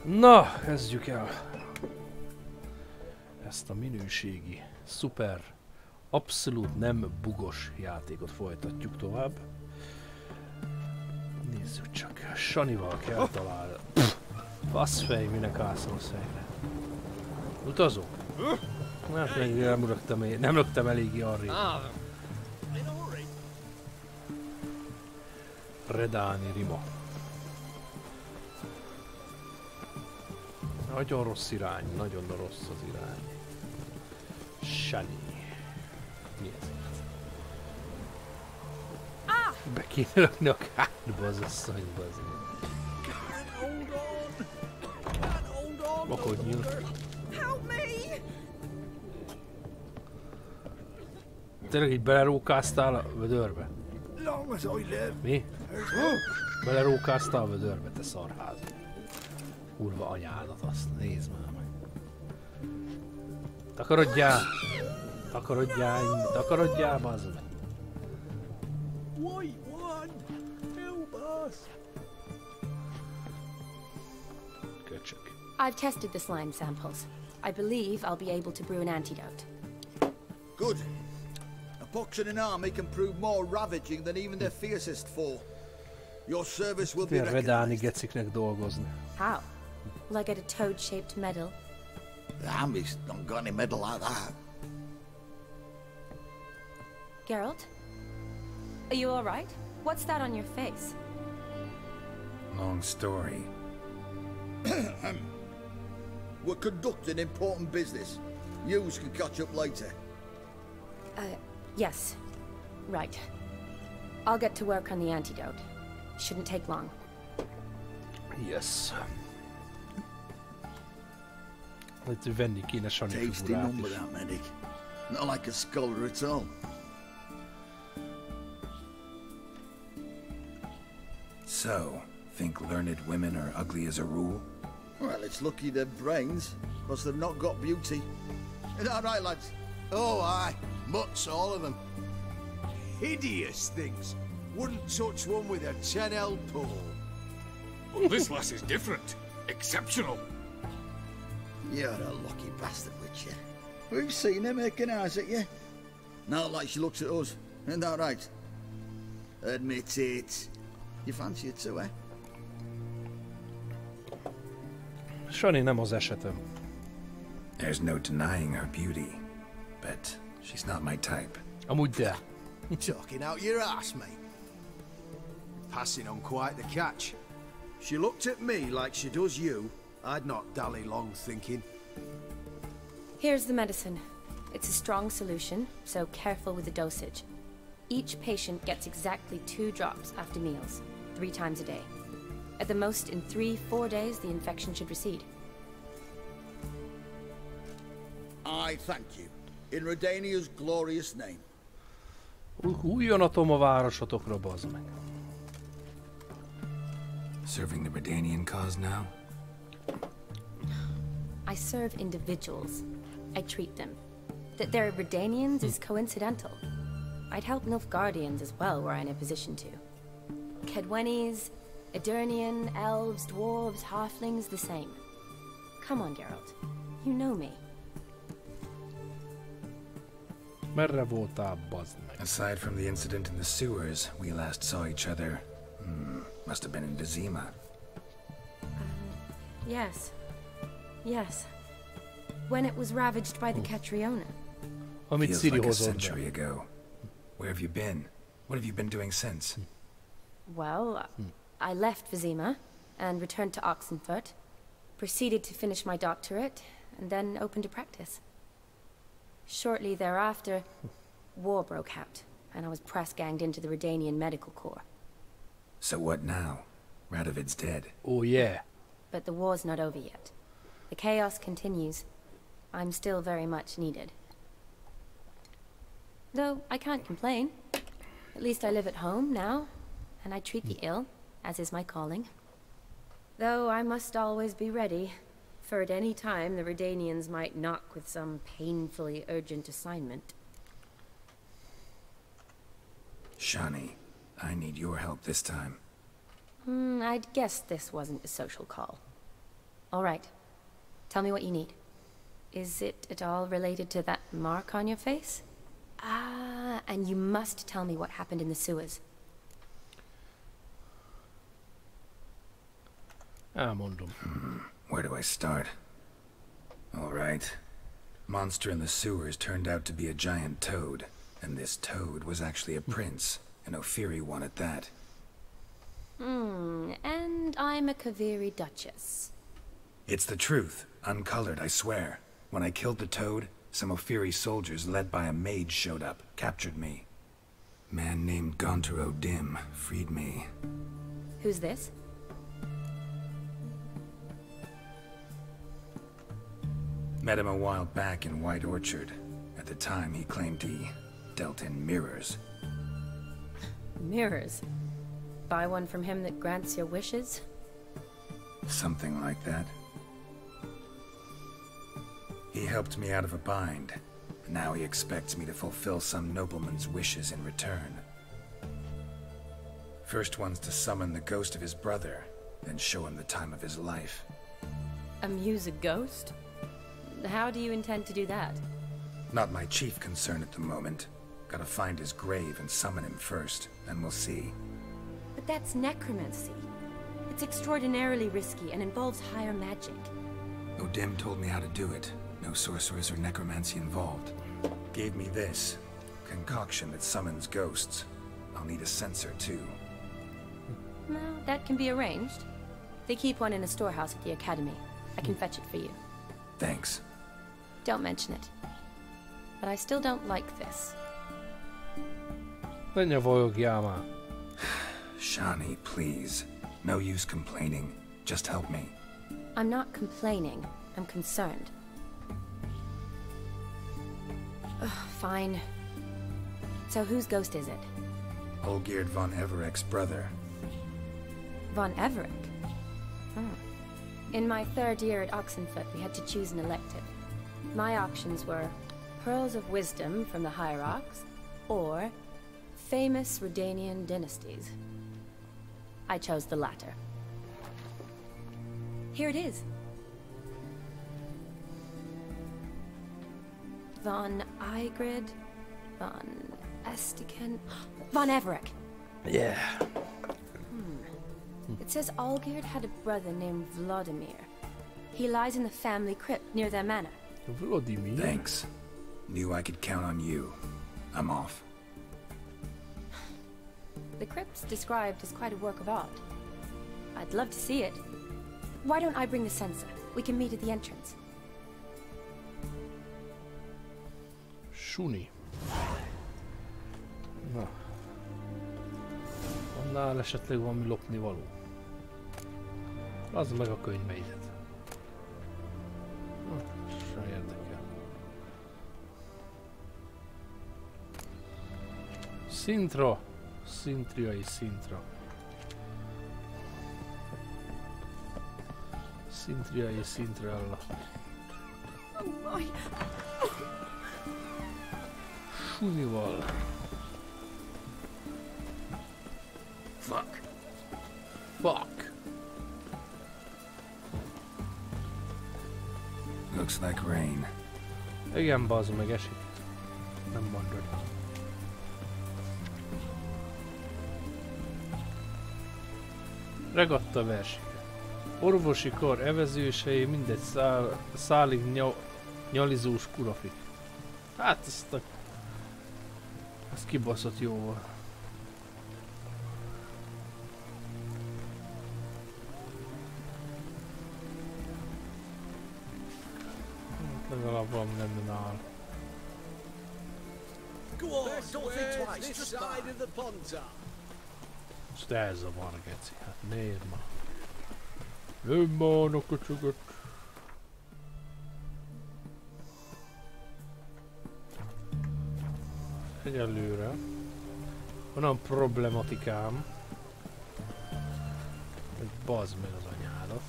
Na, kezdjük el ezt a minőségi, szuper, abszolút nem bugos játékot folytatjuk tovább. Nézzük csak, Shanival kell találni. Basszfej, minek állsz a szegre. Utazó? Hát még nem löktem eléggé arrébb. Redáni Rima. Nagyon rossz irány, nagyon rossz az irány. Shani. Mi ez? Be kéne lökni a kárba az asszonyba azért. Makodjél. Tényleg így belerókáztál a vödörbe? Mi? Belerókáztál a vödörbe, te szarház. Kurva anyádat, azt nézd már meg. Takarodjál! Takarodjál! Takarodjál, bazd meg! Köcsök. I've tested the slime samples. I believe I'll be able to brew an antidote. Good. A pox in an army can prove more ravaging than even their fiercest foe. Your service will be Redáni geciknek dolgozni. How? Will I get a toad-shaped medal? The army's not got any medal like that. Geralt? Are you alright? What's that on your face? Long story. We're conducting important business. Yous can catch up later. Yes. Right. I'll get to work on the antidote. Shouldn't take long. Yes. Itt venni kéne Shani Tasty figurát number is. that medic. Not like a scholar at all. So, think learned women are ugly as a rule? Well, it's lucky they've brains, because they've not got beauty. Is that right, lads? Oh, aye. Mutts, all of them. Hideous things. Wouldn't touch one with a 10L pole. But this lass is different. Exceptional. You're a lucky bastard, Witcher. We've seen her making eyes at you. Not like she looks at us. Isn't that right? Admit it. You fancy it too, eh? Shani nem az esetem. There's no denying her beauty, but she's not my type. Amúgy de. Talking out your ass, mate. Passing on quite the catch. She looked at me like she does you. I'd not dally long thinking. Here's the medicine. It's a strong solution, so careful with the dosage. Each patient gets exactly 2 drops after meals, 3 times a day. At the most, in 3-4 days, the infection should recede. I thank you. In Redania's glorious name. Újjonatom a városotokra, bazd meg. Serving the Redanian cause now? I serve individuals. I treat them. That they're Redanians is coincidental. I'd help Nilfgaardians as well were I in a position to. Kedwenis, Edirnian, elves, dwarves, halflings, the same. Come on, Geralt. You know me. Merre voltál, bazd meg? Aside from the incident in the sewers, we last saw each other. Must have been in Vizima. Yes. Yes. When it was ravaged by the Catriona. Amit Feels Ciri like a hozott century be. ago. Where have you been? What have you been doing since? Well, I left Vizima and returned to Oxenfurt. Proceeded to finish my doctorate and then opened a practice. Shortly thereafter, war broke out, and I was press-ganged into the Redanian Medical Corps. So what now? Radovid's dead. Oh yeah. But the war's not over yet. The chaos continues. I'm still very much needed. Though I can't complain. At least I live at home now, and I treat the ill, as is my calling. Though I must always be ready, for at any time the Redanians might knock with some painfully urgent assignment. Shani, I need your help this time. I'd guessed this wasn't a social call. All right. Tell me what you need. Is it at all related to that mark on your face? Ah, and you must tell me what happened in the sewers. Elmondom. Where do I start? All right. Monster in the sewers turned out to be a giant toad, and this toad was actually a prince, and Ophiri wanted that. And I'm a Kaviri duchess. It's the truth, uncolored, I swear. When I killed the toad, some Ophiri soldiers led by a mage showed up, captured me. Man named Gontaro Dim freed me. Who's this? Met him a while back in White Orchard. At the time, he claimed he dealt in mirrors. Mirrors. Buy one from him that grants your wishes? Something like that. He helped me out of a bind. Now he expects me to fulfill some nobleman's wishes in return. First one's to summon the ghost of his brother, then show him the time of his life. Amuse a ghost? How do you intend to do that? Not my chief concern at the moment. Gotta find his grave and summon him first, and we'll see. But that's necromancy. It's extraordinarily risky and involves higher magic. Odim told me how to do it. No sorcerers or necromancy involved. Gave me this concoction that summons ghosts. I'll need a censer too. Well, that can be arranged. They keep one in a storehouse at the academy. I can fetch it for you. Thanks. Don't mention it. But I still don't like this. Ne vojogjál. Shani, please. No use complaining. Just help me. I'm not complaining. I'm concerned. Ugh, fine. So whose ghost is it? Olgierd von Everek's brother. Von Everek? In my third year at Oxenfoot, we had to choose an elective. My options were Pearls of Wisdom from the Hierarchs, or famous Redanian dynasties. I chose the latter. Here it is. Von Igrid, von Estiken, von Everek. Yeah. It says Olgierd had a brother named Vladimir. He lies in the family crypt near their manor. Vladimir. Thanks. Knew I could count on you. I'm off. The crypt's described as quite a work of art. I'd love to see it. Why don't I bring the censer? We can meet at the entrance. Shani. Na. Annál esetleg valami lopnivaló. Az meg a könyveidet. Se érdekel. Szintra. Szintriai szintra. Szintriai szintrella. Shunival. Fuck. Fuck. Looks like rain. Igen, bazd meg, esik. Nem mondod. Regatta versike. Orvosi kar evezősei, mindegy szálig nyalizós kurafik. Hát ezt a... Ez kibaszott jó volt. Legalább valami nem áll. Go on, don't think twice, this side of the ponta. Most elzavar, geci. Hát nézd már. Nem már a köcsögöt. Egyelőre. Van problematikám. Hogy bazd meg az anyádat.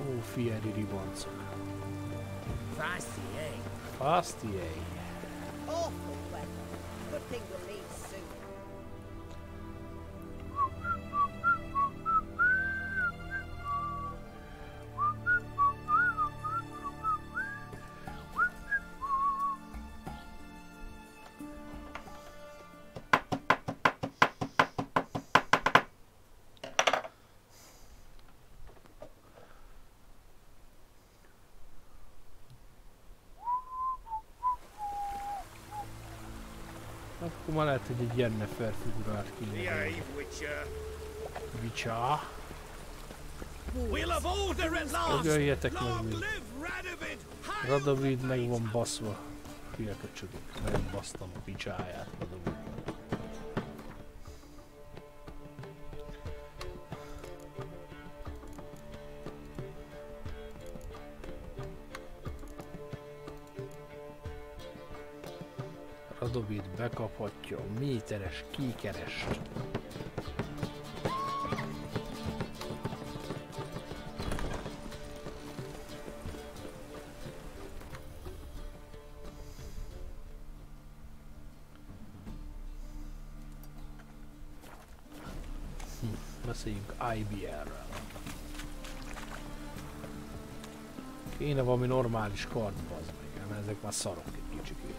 Ó, fieri ribancok. Fancy, eh? Fasti, eh? Awful weather. Good thing we'll leave soon. Akkor már lehet, hogy egy Jennifer figurát kéne. Vicsa. Ögöljetek meg még. Radovid meg van baszva. Hülye köcsögök. Megbasztam a picsáját Radovid. Radovid bekaphatja a méteres kékerest. Beszéljünk IBR-rel. Kéne valami normális kard, bazd meg, mert ezek már szarok egy kicsikét.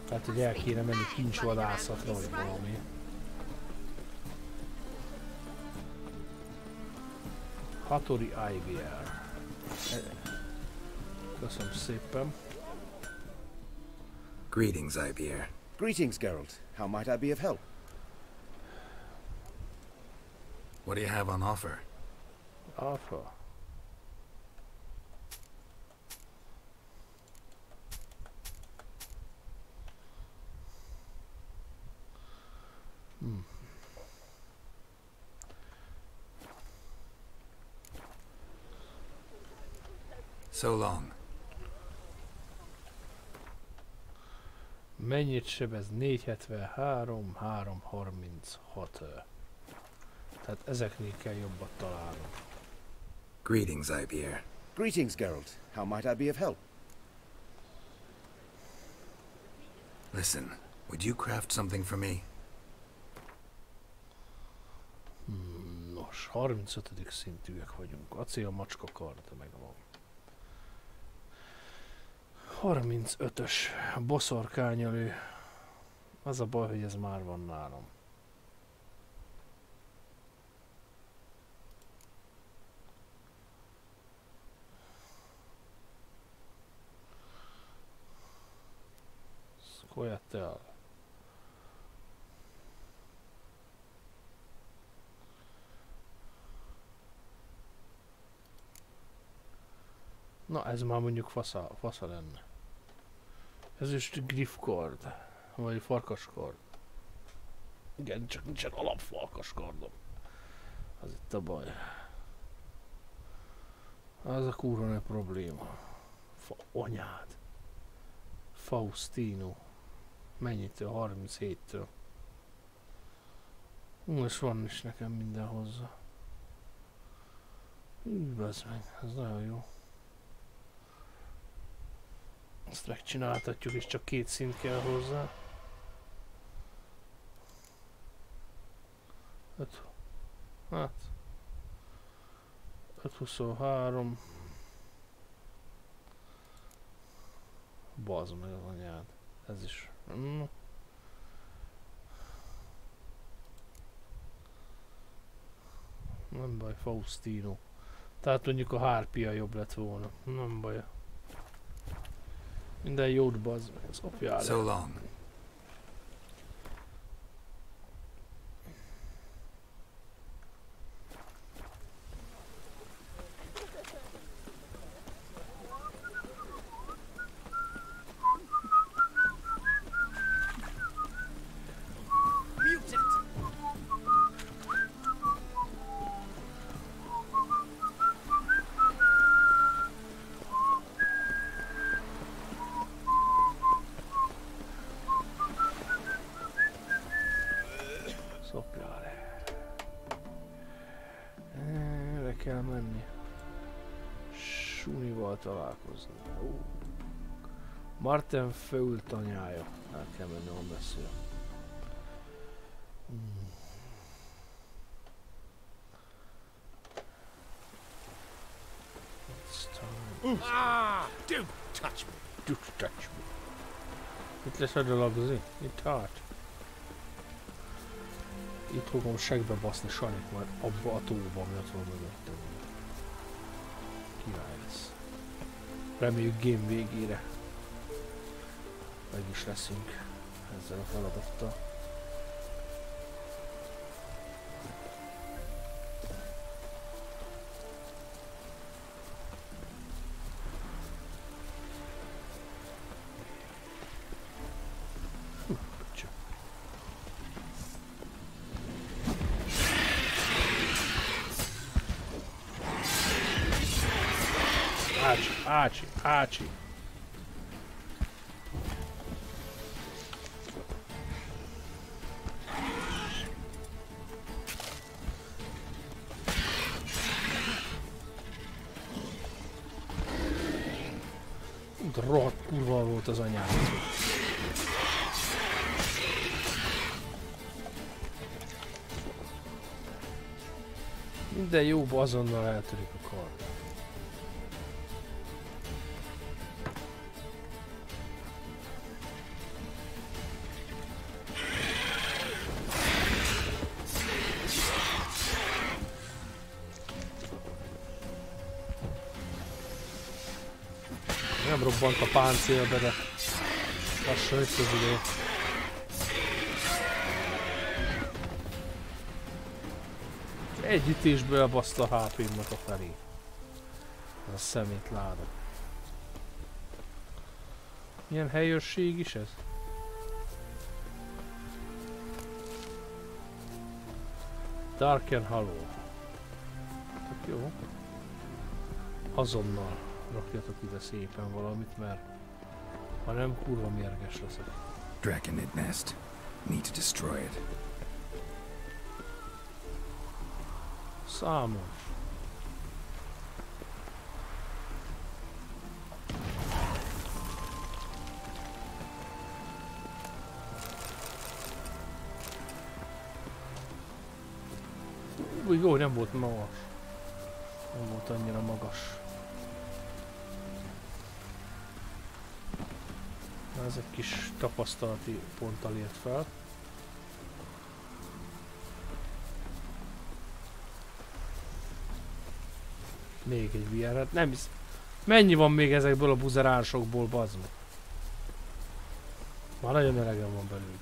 Tehát, hogy el kéne menni kincsvadászatra, vagy valami. Hatori IBR. Köszönöm szépen. Greetings, IBR. Greetings, Geralt. How might I be of help? What do you have on offer? Offer? So long. Mennyit sebez? 473, 336. Tehát ezeknél kell jobbat találnom. Greetings, IBR. Greetings, Geralt. How might I be of help? Listen, would you craft something for me? Nos, 35. szintűek vagyunk. Acél macska kard megvan. 35-ös boszorkányelő. Az a baj, hogy ez már van nálam. Szkoljatel. Na, ez már mondjuk fasza lenne. Ez is griffkard, vagy farkaskard. Igen, csak nincsen alapfarkaskardom. Az itt a baj. Az a kurva nagy probléma. Anyád. Faustino. Mennyitől? 37-től. Most van is nekem minden hozzá. Bazd meg, ez nagyon jó. Ezt megcsináltatjuk, és csak 2 szint kell hozzá. 5. Hát. 523. Bazd meg az anyád. Ez is. Nem baj, Faustino. Tehát mondjuk a hárpia jobb lett volna. Nem baj. Minden jót, bazd meg, az apjál. So long. Kell menni. Shanival találkozni. Martin Föld anyája. El kell menni, on beszél. Don't touch me. Don't touch me. Itt lesz adalagozni? Itt hát. Itt fogom segbe baszni Shanit majd abba a tóba, ami ott van mögöttem. Király lesz. Reméljük game végére meg is leszünk. ezzel a feladattal. Ácsi, ácsi. Rohadt kurva volt az anyám. Minden jóba azonnal eltörik a kard. Nem robbant a páncélbe, de lassan itt az idő. Egy ütésből elbaszta a HP-mat a felé. Ez a szemétláda. Milyen helyőrség is ez? Dark and Hollow. Tök jó. Azonnal rakjatok ide szépen valamit, mert ha nem, kurva mérges leszek. Draconid nest. Need to destroy it. Számos. Jó, nem volt magas. Nem volt annyira magas. Ez egy kis tapasztalati ponttal ért fel. Még egy VR-et. Nem hisz. Mennyi van még ezekből a buzeránsokból, bazd meg? Már nagyon elegem van belőle.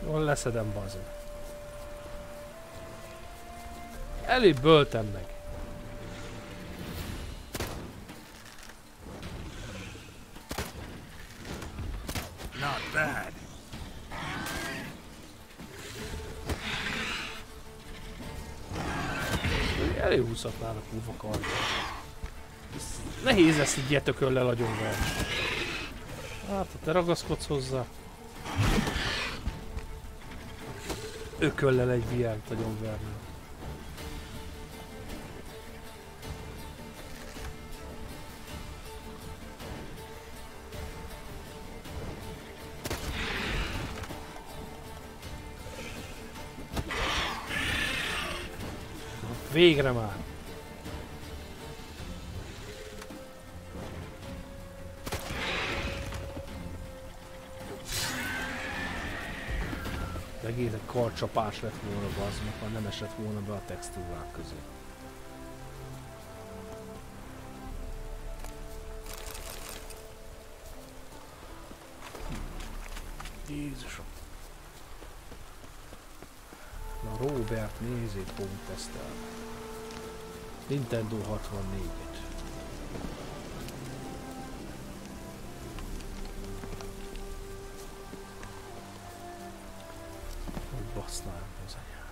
Jól leszedem, bazd meg. Előbb böltem meg. Not bad. Előhúzhatnál a kurva kardot. Nehéz ezt így jetököllel agyonverni. Hát, ha te ragaszkodsz hozzá. Ököllel egy VR-t agyonverni. Végre már! Egész egy karcsapás lett volna, bazd meg, ha nem esett volna be a textúrák közé. Jézusom! Na Robert, nézzét fogunk tesztelni. Nintendo 64-et. Hogy basználom az anyám.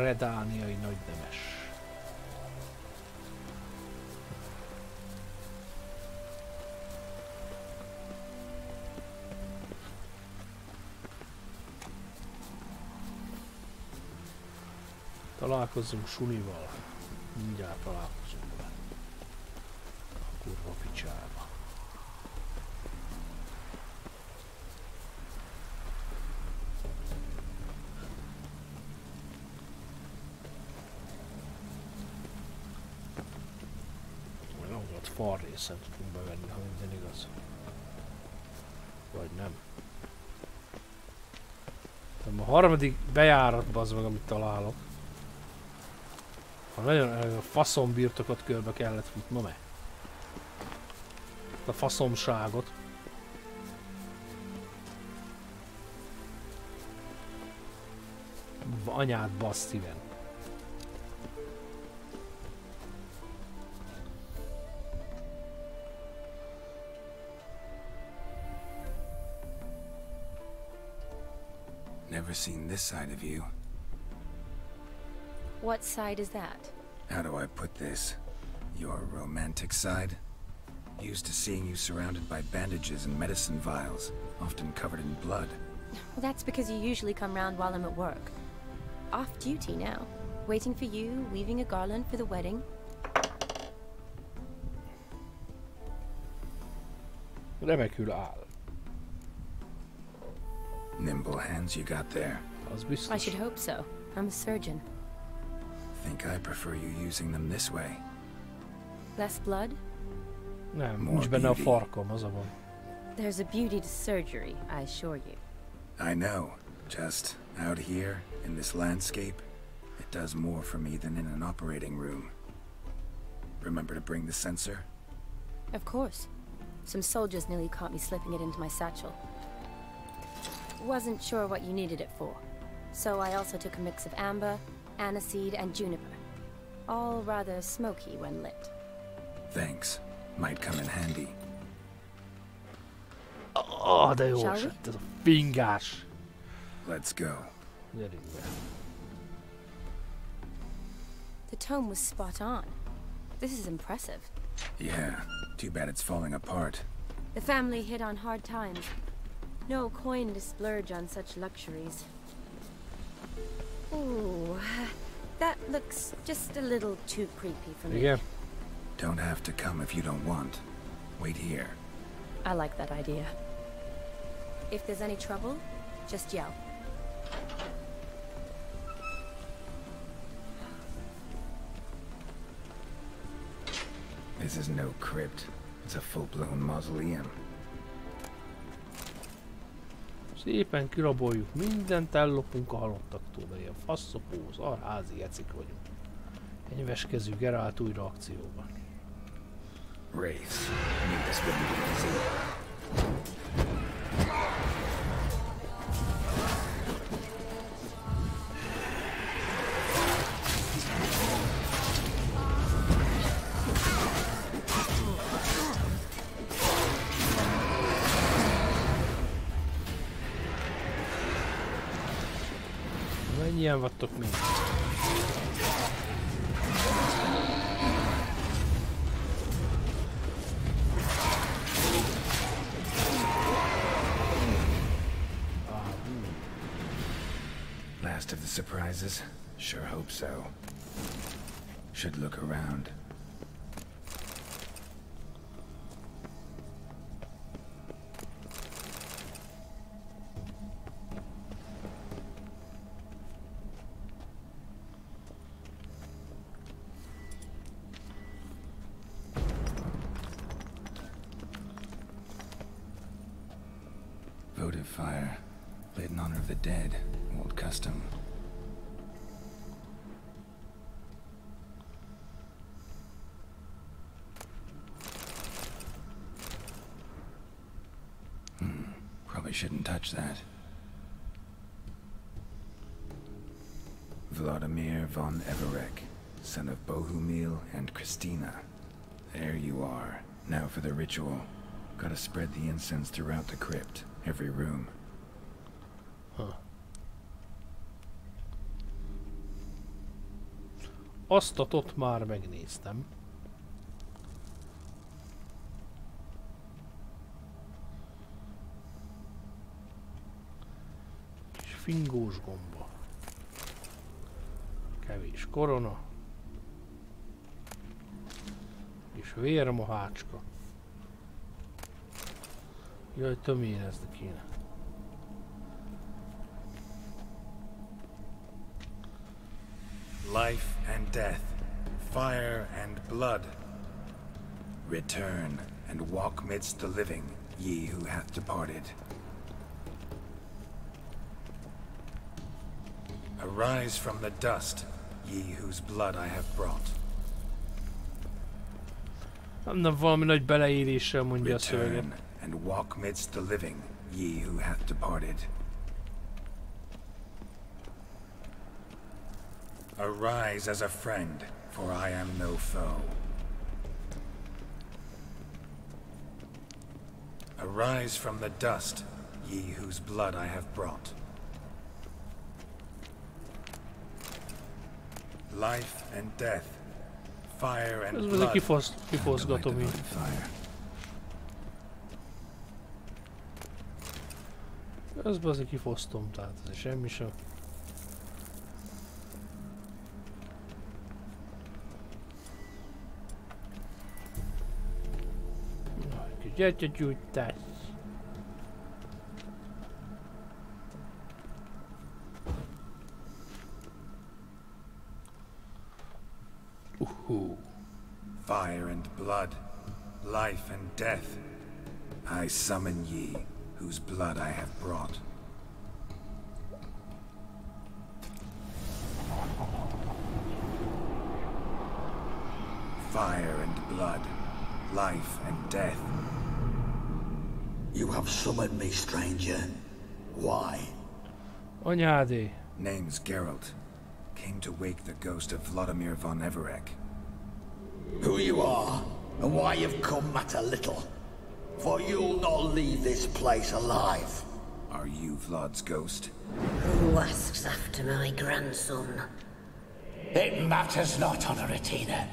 Redániai nagynemes. Találkozzunk Shanival. Mindjárt találkozunk vele. A kurva picsába. fal részen tudunk bevenni, ha minden igaz. Vagy nem. A harmadik bejáratban az meg, amit találok. Ha nagyon faszombirtokot körbe kellett futnom a faszomságot. Anyád bassz szíven. Never seen this side of you. What side is that? How do I put this? Your romantic side? Used to seeing you surrounded by bandages and medicine vials, often covered in blood. Well, that's because you usually come round while I'm at work. Off duty now. Waiting for you, weaving a garland for the wedding. Remekül áll. Nimble hands you got there. Az biztos. I should hope so. I'm a surgeon. Think I prefer you using them this way. Less blood? Nem, More nincs benne a beauty. farkom, az a van. There's a beauty to surgery, I assure you. I know. Just out here, in this landscape, it does more for me than in an operating room. Remember to bring the sensor? Of course. Some soldiers nearly caught me slipping it into my satchel. Wasn't sure what you needed it for, so I also took a mix of amber, aniseed, and juniper. All rather smoky when lit. Thanks. Might come in handy. De jó Shall we? esett ez a fingás. Let's go. Gyerünk be. The tome was spot on. This is impressive. Yeah. Too bad it's falling apart. The family hit on hard times. No coin to splurge on such luxuries. Ooh, that looks just a little too creepy for me. Igen. Don't have to come if you don't want. Wait here. I like that idea. If there's any trouble, just yell. This is no crypt. It's a full-blown mausoleum. Szépen kiraboljuk mindent, ellopunk a halottaktól, de ilyen faszopóz, arházi ecik vagyunk. Enyveskező Geralt újra akcióban. Wraiths. Knew this wouldn't be easy. Mennyien vagytok még? Last of the surprises? Sure hope so. Should look around. Votive fire, lit in honor of the dead. Old custom. Probably shouldn't touch that. Vladimir von Everek, son of Bohumil and Christina. There you are. Now for the ritual. Gotta spread the incense throughout the crypt, every room. Azt a tot már megnéztem. Kis fingós gomba. Kevés korona. És vérmohácska. Jaj, töményezni kéne. Life and death, fire and blood. Return and walk midst the living, ye who hath departed. Arise from the dust, ye whose blood I have brought. Nem valami nagy beleéréssel mondja a szöveget. Return and walk midst the living, ye who hath departed. Arise as a friend, for I am no foe. Arise from the dust, ye whose blood I have brought. Life and death, fire and blood. Kifoszgatom így. Ez bazi kifosztom, tehát ez semmi sem. Gyertyagyújtás. Fire and blood, life and death, I summon ye, whose blood I have brought. Fire and blood, life and death. You have summoned me, stranger. Why? Anyádé. Name's Geralt. Came to wake the ghost of Vladimir von Everec. Who you are, and why you've come matter little. For you'll not leave this place alive. Are you Vlad's ghost? Who asks after my grandson? It matters not, Honoratina.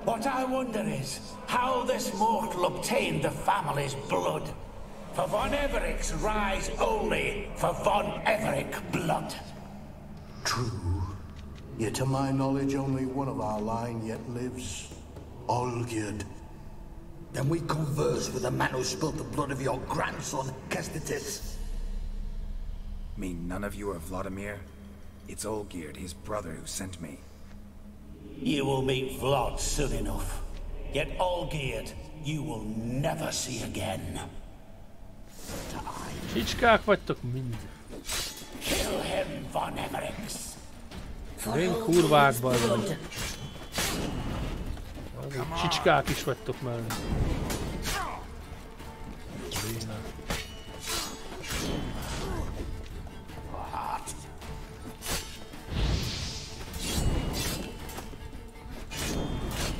What I wonder is how this mortal obtained the family's blood. For von Everic's rise only for von Everec blood. True. Yet to my knowledge, only one of our line yet lives. Olgierd. Then we converse with the man who spilled the blood of your grandson, Kestetis. Mean none of you are Vladimir? It's Olgierd, his brother, who sent me. You will meet Vlad soon enough. Yet Olgierd, you will never see again. Csicskák vagytok mind. Kill him, von Everix. Én kurvák vagyok. Csicskák is vagytok mellé.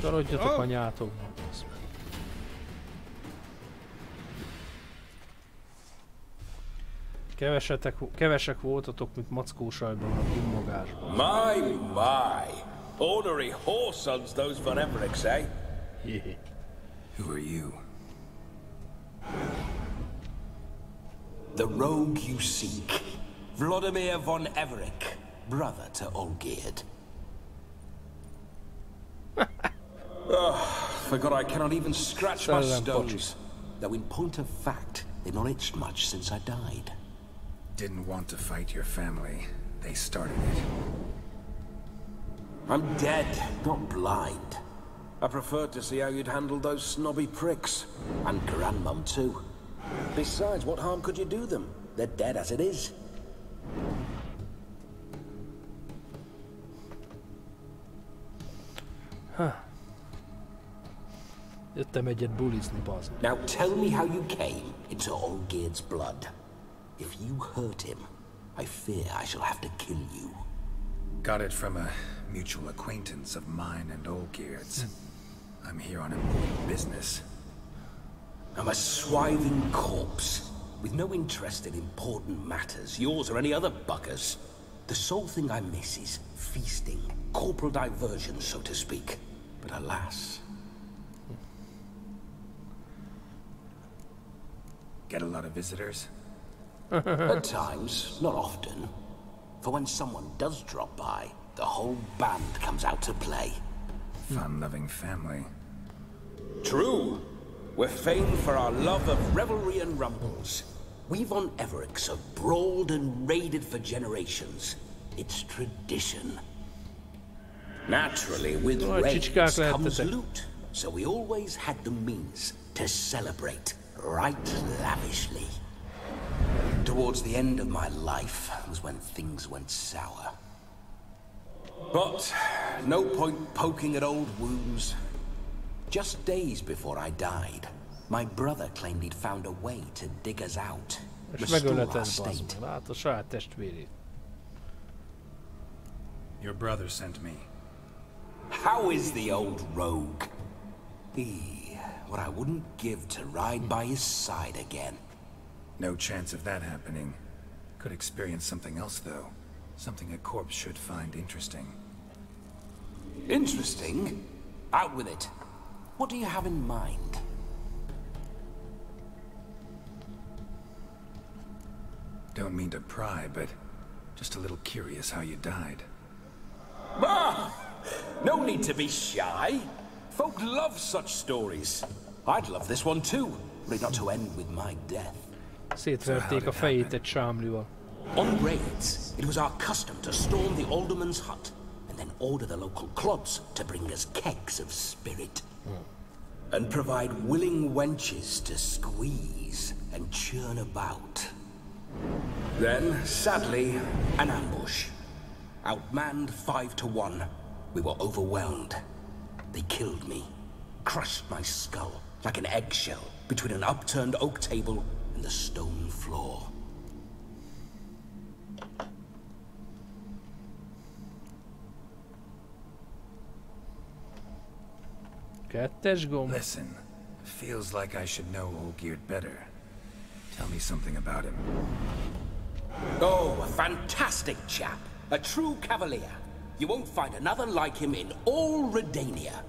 Tarodjatok anyátokba. Kevesek voltatok, mint mackósajban a gummogásban. My. Ornery whoresons those von Evericks, eh? Yeah. Who are you? The rogue you seek. Vladimir von Everec, brother to Olgierd. Forgot I cannot even scratch my stones. Though in point of fact, they've not itched much since I died. Didn't want to fight your family. They started it. I'm dead, not blind. I preferred to see how you'd handle those snobby pricks. And Grandmum too. Besides, what harm could you do them? They're dead as it is. Huh. Jöttem egyet bulizni, bazd. Now tell me how you came into Olgierd's blood. If you hurt him, I fear I shall have to kill you. Got it from a mutual acquaintance of mine and Olgierd's. I'm here on important business. I'm a swiving corpse, with no interest in important matters, yours or any other buggers. The sole thing I miss is feasting, corporal diversion, so to speak. But alas... Get a lot of visitors? At times, not often. For when someone does drop by, the whole band comes out to play. Fun-loving family. True. We're famed for our love of revelry and rumbles. We von Evericks have brawled and raided for generations. It's tradition. Naturally, with raids comes loot. so we always had the means to celebrate right lavishly. Towards the end of my life was when things went sour. But no point poking at old wounds. Just days before I died, my brother claimed he'd found a way to dig us out, restore our state. Your brother sent me. How is the old rogue? What I wouldn't give to ride by his side again. No chance of that happening. Could experience something else, though. Something a corpse should find interesting. Interesting? Out with it. What do you have in mind? Don't mean to pry, but just a little curious how you died. Ah! No need to be shy. Folk love such stories. I'd love this one too, but not to end with my death. Szétverték a fejét egy sámlival. On raids, it was our custom to storm the alderman's hut and then order the local clubs to bring us kegs of spirit. And provide willing wenches to squeeze and churn about. Then, sadly, an ambush. Outmanned 5-1, we were overwhelmed. They killed me, crushed my skull like an eggshell between an upturned oak table and the stone floor. Listen, feels like I should know Olgierd better. Tell me something about him. Oh, a fantastic chap. A true cavalier. You won't find another like him in all Redania.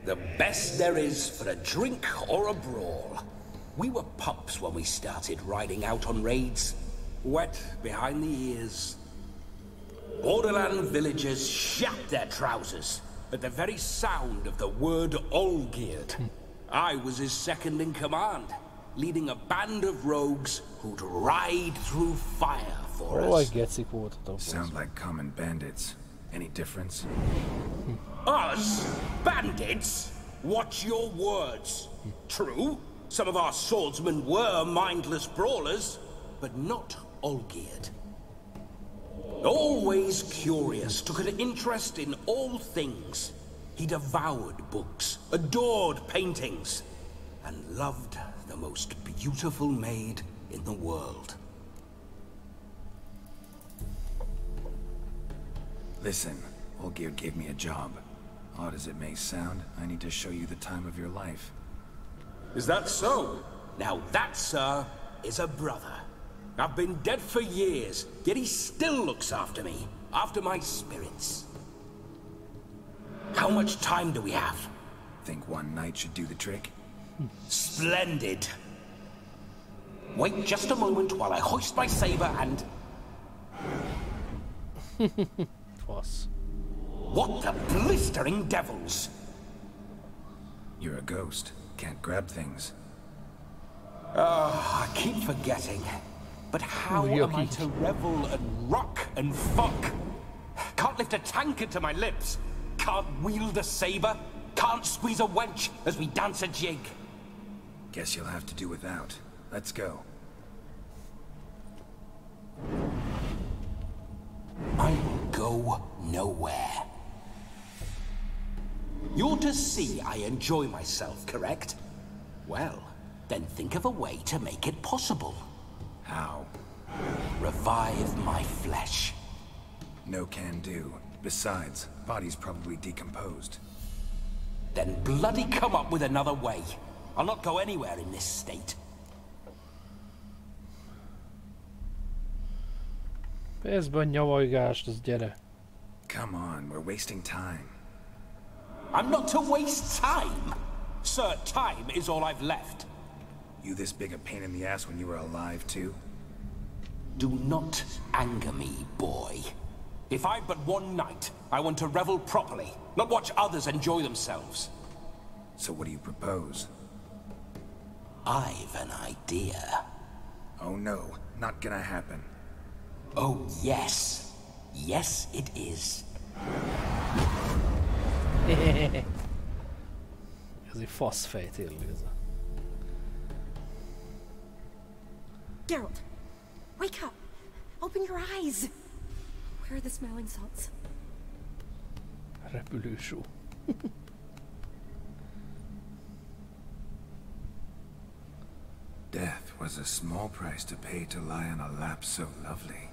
The best there is for a drink or a brawl. We were pups when we started riding out on raids. Wet behind the ears. Borderland villagers shat their trousers at the very sound of the word Olgierd. I was his second in command, leading a band of rogues who'd ride through fire for us. Sound like common bandits. Any difference? Us? Bandits? Watch your words. True, some of our swordsmen were mindless brawlers, but not Olgierd. Always curious, took an interest in all things. He devoured books, adored paintings, and loved the most beautiful maid in the world. Listen, Olgierd gave me a job. Odd as it may sound, I need to show you the time of your life. Is that so? Now that, sir, is a brother. I've been dead for years, yet he still looks after me, after my spirits. How much time do we have? Think one night should do the trick? Splendid. Wait just a moment while I hoist my saber and... What the blistering devils? You're a ghost. Can't grab things. I keep forgetting. But how am I to revel and rock and fuck? Can't lift a tankard to my lips. Can't wield a saber. Can't squeeze a wench as we dance a jig. Guess you'll have to do without. Let's go. I will go nowhere. You're to see I enjoy myself, correct? Well, then think of a way to make it possible. How? Revive my flesh. No can do. Besides, body's probably decomposed. Then bloody come up with another way. I'll not go anywhere in this state. Come on, we're wasting time. I'm not to waste time. Sir, time is all I've left. You this big a pain in the ass when you were alive, too? Do not anger me, boy. If I've but one night, I want to revel properly, not watch others enjoy themselves. So what do you propose? I've an idea. Oh no, not gonna happen. Oh yes. Yes it is. Ez egy faszfej tényleg ez a... Geralt, wake up! Open your eyes! Where are the smelling salts? Repülősó. Death was a small price to pay to lie on a lap so lovely,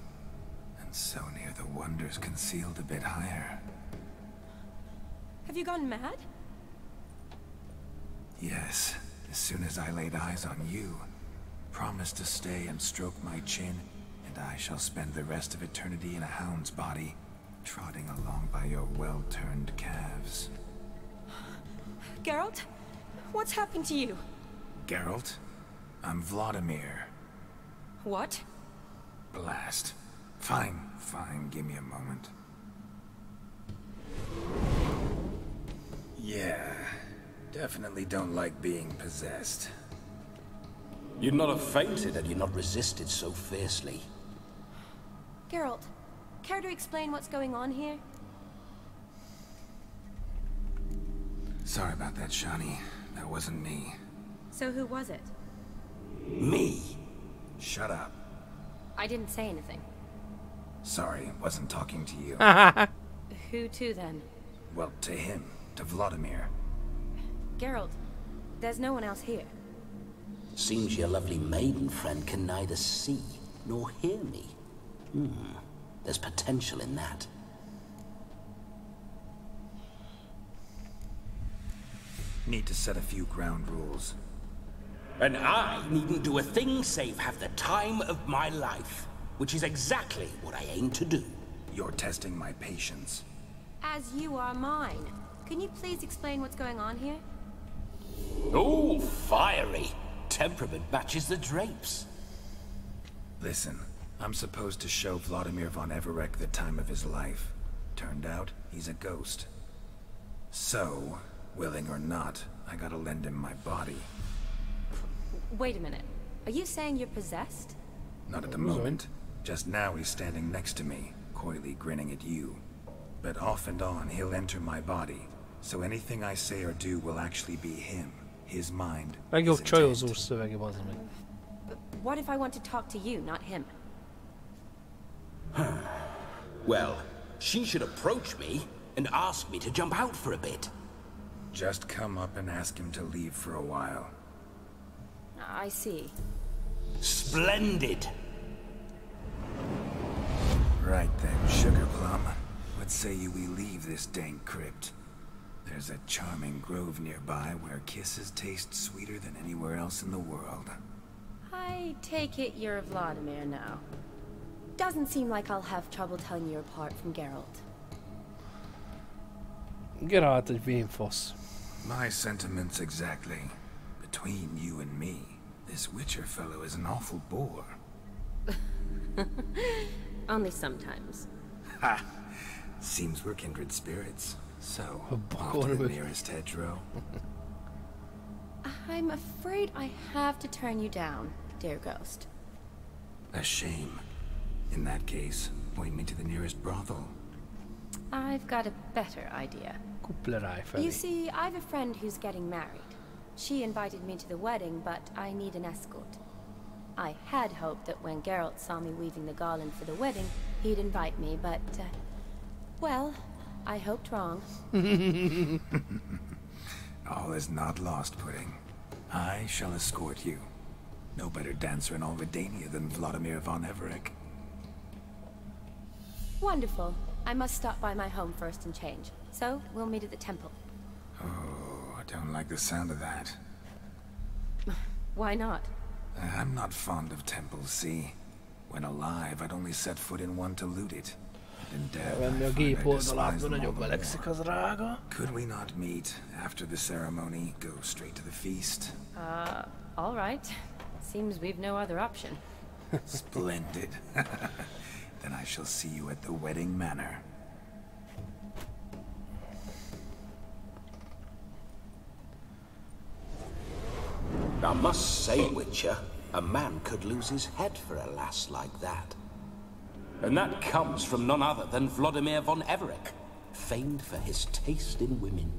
and so near the wonders concealed a bit higher. Have you gone mad? Yes, as soon as I laid eyes on you, promised to stay and stroke my chin, and I shall spend the rest of eternity in a hound's body, trotting along by your well-turned calves. Geralt? What's happened to you? Geralt? I'm Vladimir. What? Blast. Fine, give me a moment. Yeah, definitely don't like being possessed. You'd not have fainted had you not resisted so fiercely. Geralt, care to explain what's going on here? Sorry about that, Shani. That wasn't me. So who was it? Me? Shut up. I didn't say anything. Sorry, wasn't talking to you. Who to then? Well, to him. To Vladimir. Geralt, there's no one else here. Seems your lovely maiden friend can neither see nor hear me. There's potential in that. Need to set a few ground rules. And I needn't do a thing save have the time of my life, which is exactly what I aim to do. You're testing my patience. As you are mine. Can you please explain what's going on here? Oh, fiery. Temperament matches the drapes. Listen, I'm supposed to show Vladimir von Everec the time of his life. Turned out, he's a ghost. So, willing or not, I gotta lend him my body. Wait a minute. Are you saying you're possessed? Not at the moment. Just now he's standing next to me, coyly grinning at you. But off and on, he'll enter my body. So anything I say or do will actually be him. His mind. Legjobb csajozós szövege, bazd meg. What if I want to talk to you, not him? Well, she should approach me and ask me to jump out for a bit. Just come up and ask him to leave for a while. I see. Splendid. Right then, Sugar Plum. What say you we leave this dank crypt? There's a charming grove nearby where kisses taste sweeter than anywhere else in the world. I take it you're Vladimir now. Doesn't seem like I'll have trouble telling you apart from Geralt. Geralt egy vénfasz. My sentiments exactly. Between you and me, this Witcher fellow is an awful bore. Only sometimes. Ha! Seems we're kindred spirits. So, off to the nearest hedgerow. I'm afraid I have to turn you down, dear ghost. A shame. In that case, point me to the nearest brothel. I've got a better idea. You see, I've a friend who's getting married. She invited me to the wedding, but I need an escort. I had hoped that when Geralt saw me weaving the garland for the wedding, he'd invite me, but, well, I hoped wrong. All is not lost, Pudding. I shall escort you. No better dancer in all Redania than Vladimir von Everec. Wonderful. I must stop by my home first and change. So, we'll meet at the temple. Oh, I don't like the sound of that. Why not? I'm not fond of temples, see? When alive, I'd only set foot in one to loot it. In death, I find I despise them all the more. Could we not meet after the ceremony, go straight to the feast? All right. Seems we've no other option. Splendid. Then I shall see you at the wedding manor. I must say, Witcher, a man could lose his head for a lass like that. And that comes from none other than Vladimir von Everec, famed for his taste in women.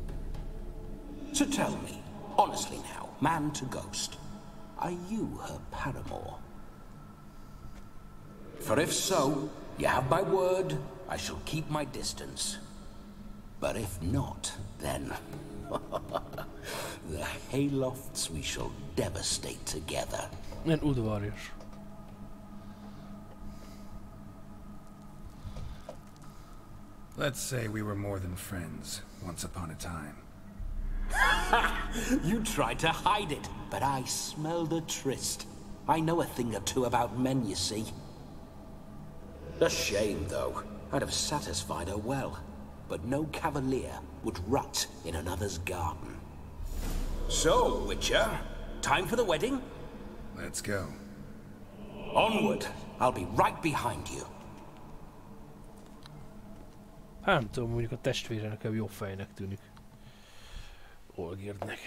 So tell me, Honestly now, man to ghost, are you her paramour? For if so, you have my word, I shall keep my distance. But if not, then the haylofts we shall devastate together. En udvarjas. Let's say we were more than friends, once upon a time. You tried to hide it, but I smelled a tryst. I know a thing or two about men, you see. A shame, though. I'd have satisfied her well. But no cavalier would rut in another's garden. So, Witcher, time for the wedding? Let's go. Onward. I'll be right behind you. Hát nem tudom, mondjuk a testvére nekem jó fejnek tűnik. Olgirdnek.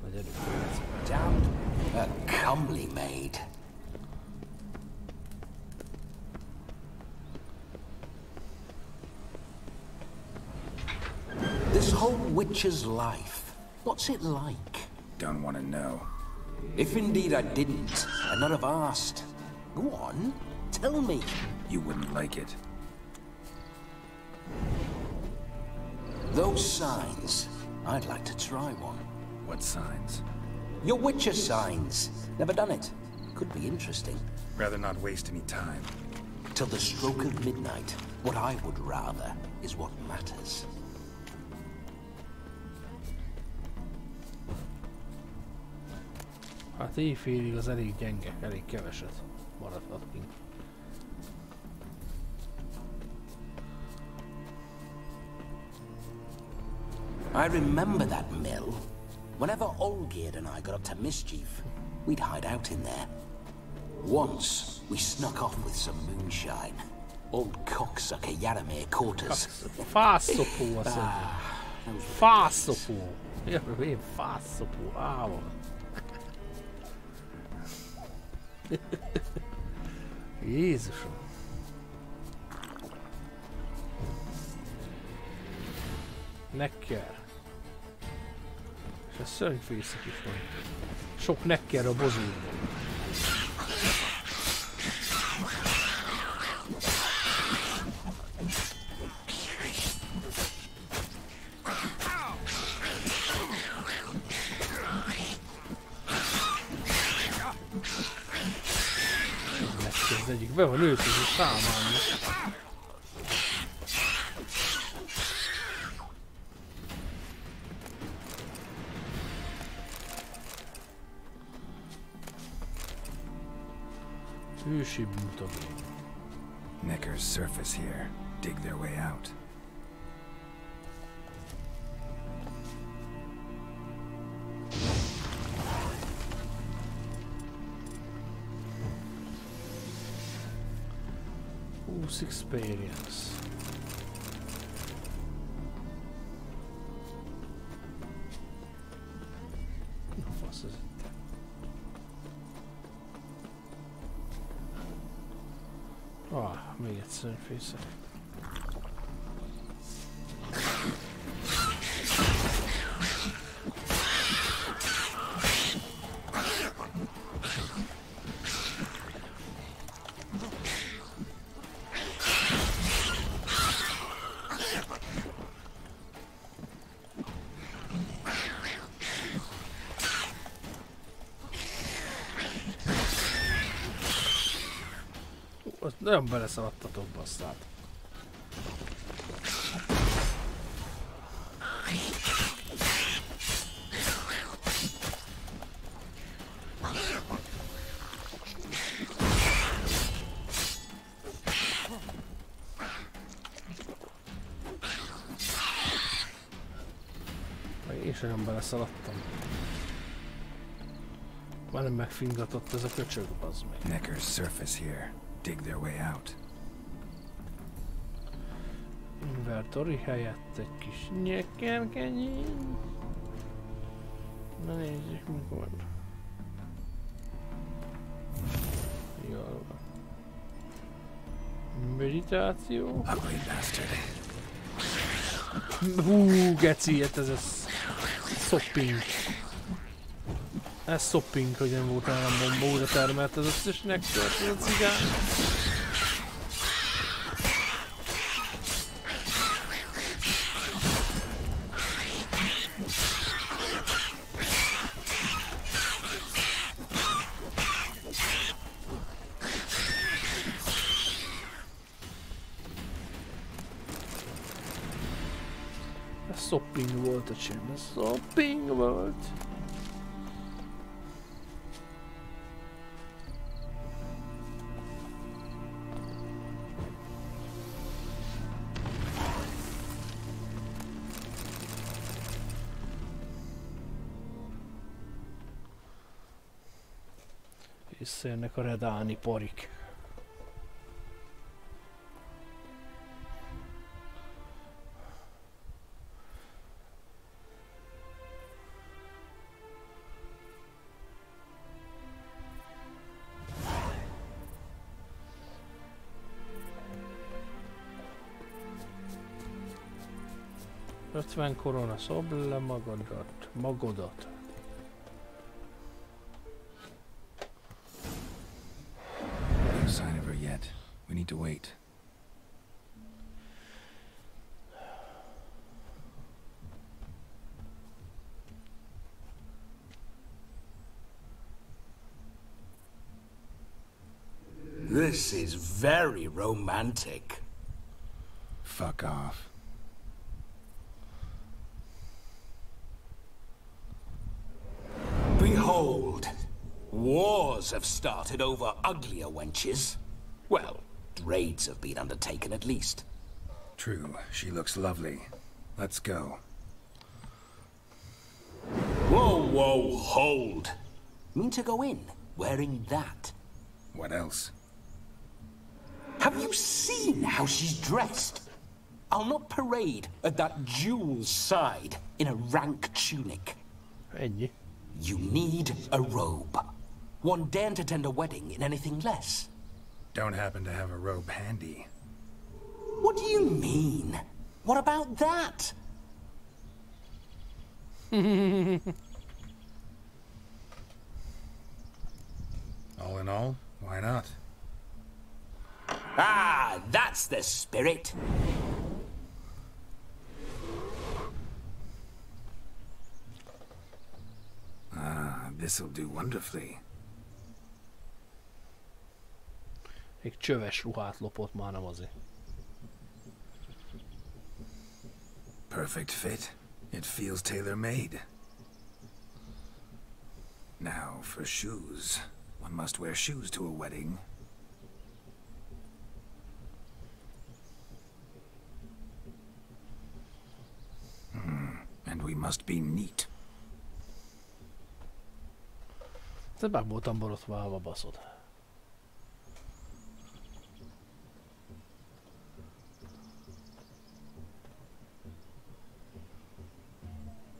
Nagy erőfejlesz. A comely maid. This whole Witcher's life, what's it like? Don't want to know. If indeed I didn't, I'd not have asked. Go on, tell me. You wouldn't like it. Those signs, I'd like to try one. What signs? Your Witcher signs. Never done it. Could be interesting. Rather not waste any time. Till the stroke of midnight, what I would rather is what matters. Hát éjfélig az elég gyenge, elég keveset maradhatunk. I remember that mill. Whenever Olgierd and I got up to mischief, we'd hide out in there. Once, we snuck off with some moonshine. Old cocksucker Yaramir caught us. Fászopó, azt mondja. Fászopó. Érted, én fászopó. Állam. Jézusom. Nekker. És a szörnyfészek is van. Sok nekker a bozódban. Az egyik be van őt, és számolni. Ősi bútagé. Neckar's surface here. Dig their way out. Experience. Na fasz ez itt. Még egy szörnyfészek. Nagyon beleszaladtatok, basszát. Én sem nagyon beleszaladtam. Már nem megfingatott ez a köcsög, bazd meg. Neckar's surface here. Dig their way out. Inventory helyett egy kis nyekkerkenyény. Na nézzük, mikor. Jól van. Meditáció. Ugly bastard. Hú, geci, hát ez szopping. Ez szopping, hogy nem volt nálam bomba, újra termelt az összes nektört, ez a cigány. Szopping volt a csend, szopping volt. Visszajönnek a redáni parik. Ötven korona, szobd le magodat. No sign of her yet. We need to wait. This is very romantic. Fuck off. Behold, wars have started over uglier wenches. Well, raids have been undertaken at least. True, she looks lovely. Let's go. Whoa, whoa, hold. Mean to go in, wearing that? What else? Have you seen how she's dressed? I'll not parade at that jewel's side in a rank tunic. Ennyi. You need a robe. One daren't attend a wedding in anything less. Don't happen to have a robe handy. What do you mean? What about that? All in all, why not? Ah, that's the spirit. Ah, this'll do wonderfully. Még csöves ruhát lopott már, nem azért. Perfect fit. It feels tailor-made. Now for shoes. One must wear shoes to a wedding. And we must be neat. Te meg voltam borotválva, baszod.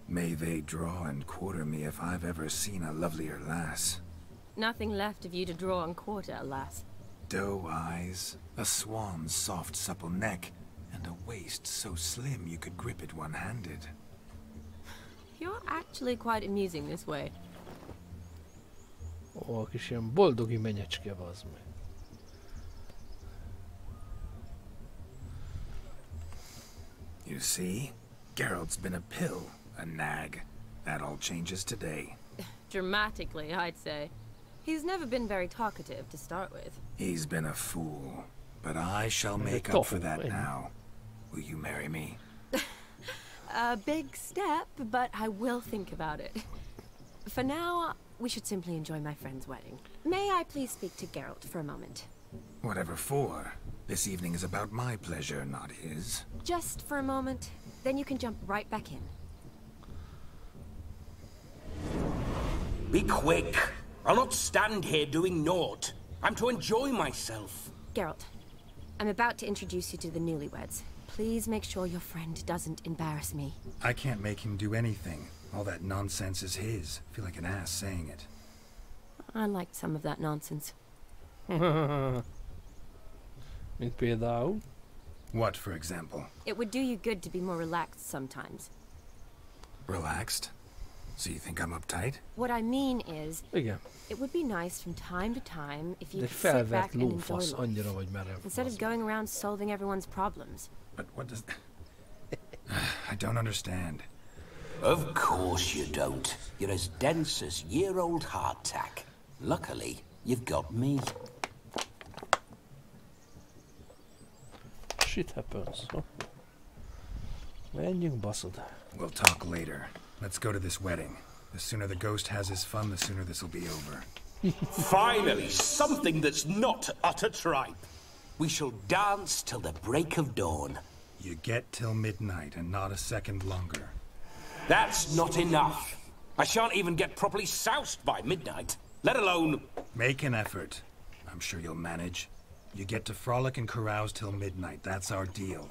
May they draw and quarter me if I've ever seen a lovelier lass. Nothing left of you to draw and quarter, alas. Doe eyes, a swan's soft supple neck, and a waist so slim you could grip it one-handed. You're actually quite amusing this way. Ó, kis ilyen boldogi menyecske, bazd meg. You see? Geralt's been a pill, a nag. That all changes today. Dramatically, I'd say. He's never been very talkative to start with. He's been a fool, but I shall make up for that now. Will you marry me? A big step, but I will think about it. For now, we should simply enjoy my friend's wedding. May I please speak to Geralt for a moment? Whatever for. This evening is about my pleasure, not his. Just for a moment, then you can jump right back in. Be quick. I'll not stand here doing naught. I'm to enjoy myself. Geralt, I'm about to introduce you to the newlyweds. Please make sure your friend doesn't embarrass me. I can't make him do anything. All that nonsense is his. I feel like an ass saying it. I liked some of that nonsense. Mint például. What, for example? It would do you good to be more relaxed sometimes. Relaxed? So you think I'm uptight? What I mean is, Igen. it would be nice from time to time if you De could sit felvert back and enjoy lófasz, life, annyira vagy merev. instead of going around solving everyone's problems. But what does... I don't understand. Of course you don't. You're as dense as year-old hardtack. Luckily, you've got me. Shit happens. Menjünk, baszod. We'll talk later. Let's go to this wedding. The sooner the ghost has his fun, the sooner this'll be over. Finally, something that's not utter tripe. We shall dance till the break of dawn. You get till midnight and not a second longer. That's not enough. I shan't even get properly soused by midnight, let alone... Make an effort. I'm sure you'll manage. You get to frolic and carouse till midnight. That's our deal.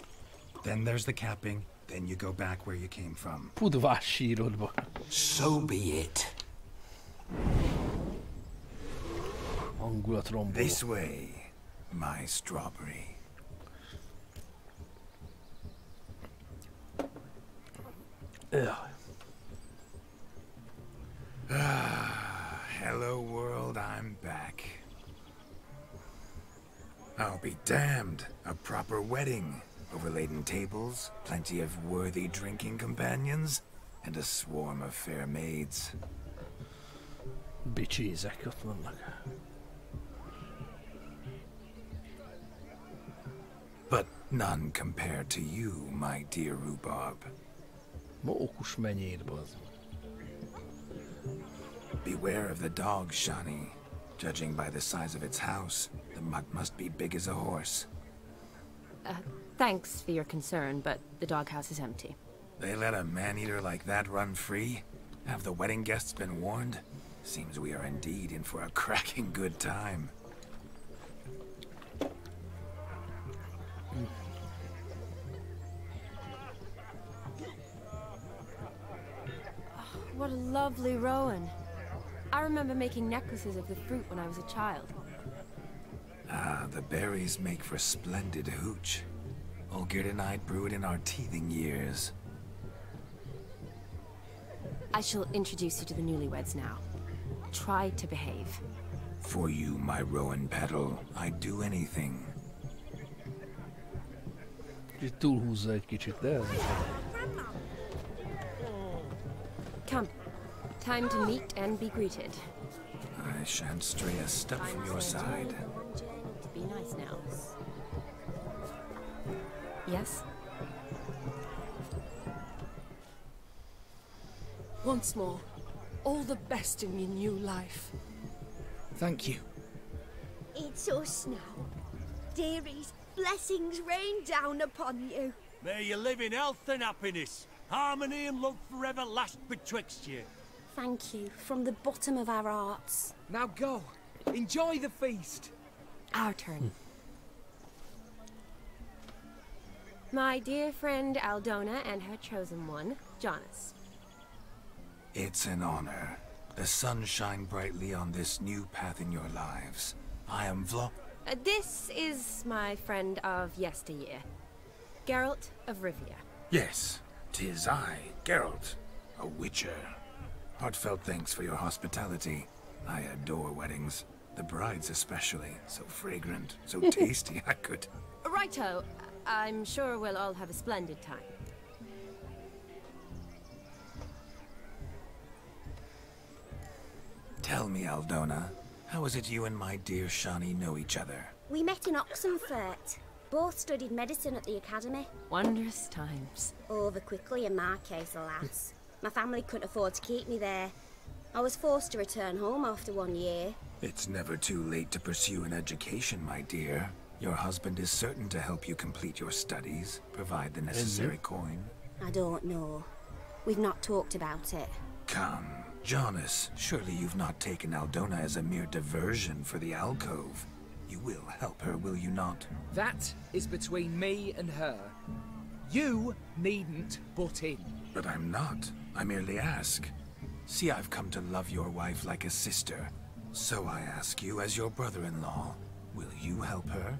Then there's the capping. Then you go back where you came from. Pudvás sírodba. So be it. Hangulatromboló. This way, my strawberry. Hello world, I'm back. I'll be damned. A proper wedding. Overladen tables, plenty of worthy drinking companions, and a swarm of fair maids. Bicsézek ott vannak. But none compared to you, my dear rhubarb. Mókus menyéd, bazd. Beware of the dog, Shani. Judging by the size of its house, the mutt must be big as a horse. Thanks for your concern, but the doghouse is empty. They let a man-eater like that run free? Have the wedding guests been warned? Seems we are indeed in for a cracking good time. What a lovely rowan. I remember making necklaces of the fruit when I was a child. Ah, the berries make for splendid hooch. Olgerd and I brewed in our teething years. I shall introduce you to the newlyweds now. Try to behave. For you, my rowan petal, I'd do anything. Túlhúzza egy kicsit, de... Come. Time to meet and be greeted. I shan't stray a step from your side. Be nice now. Yes? Once more, all the best in your new life. Thank you. It's us now. Dearies, blessings rain down upon you. May you live in health and happiness. Harmony and love forever last betwixt you. Thank you, from the bottom of our hearts. Now go. Enjoy the feast. Our turn. My dear friend Aldona and her chosen one, Jonas. It's an honor. The sun shine brightly on this new path in your lives. I am This is my friend of yesteryear, Geralt of Rivia. Yes, 'tis I, Geralt, a witcher. Heartfelt thanks for your hospitality. I adore weddings. The brides especially. So fragrant, so tasty, I could... Righto. I'm sure we'll all have a splendid time. Tell me, Aldona, how is it you and my dear Shani know each other? We met in Oxenfurt. Both studied medicine at the academy. Wondrous times. Over quickly in my case, alas. My family couldn't afford to keep me there. I was forced to return home after 1 year. It's never too late to pursue an education, my dear. Your husband is certain to help you complete your studies, provide the necessary coin. I don't know. We've not talked about it. Come, Jonas, surely you've not taken Aldona as a mere diversion for the alcove. You will help her, will you not? That is between me and her. You needn't butt in. But I'm not. I merely ask. See, I've come to love your wife like a sister. So I ask you, as your brother-in-law, will you help her?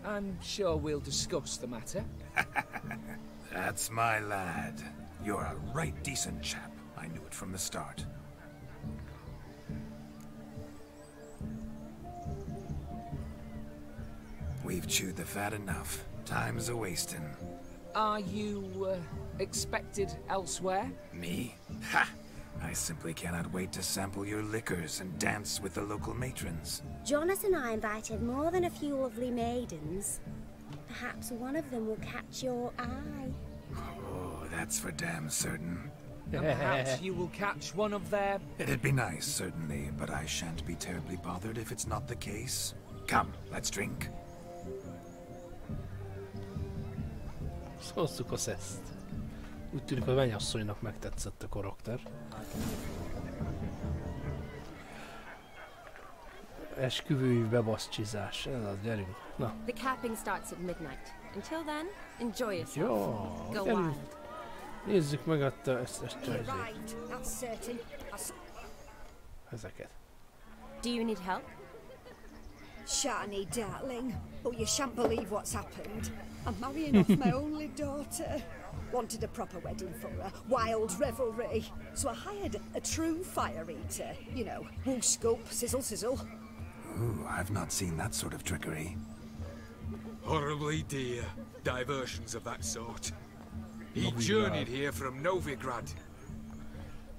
I'm sure we'll discuss the matter. That's my lad. You're a right decent chap. I knew it from the start. We've chewed the fat enough. Time's a-wasting. Are you, expected elsewhere? Me? Ha! I simply cannot wait to sample your liquors and dance with the local matrons. Jonas and I invited more than a few lovely maidens. Perhaps one of them will catch your eye. Oh, that's for damn certain. And perhaps you will catch one of their... It'd be nice, certainly, but I shan't be terribly bothered if it's not the case. Come, let's drink. Hozzuk a szeszt. Úgy tűnik, hogy mennyasszonynak megtetszett a karakter. Esküvői bebaszcsizás. Ez az, gyerünk. Na. The capping starts at midnight. Until then, enjoy yourself. Jó, Go gyerünk. wild. Nézzük meg ezt ezeket. Do you need help? Shani, darling. Oh, you shan't believe what's happened. I'm marrying off my only daughter. Wanted a proper wedding for her, wild revelry. So I hired a true fire eater. You know, woo scoop, sizzle sizzle. Ooh, I've not seen that sort of trickery. Horribly dear diversions of that sort. He journeyed here from Novigrad.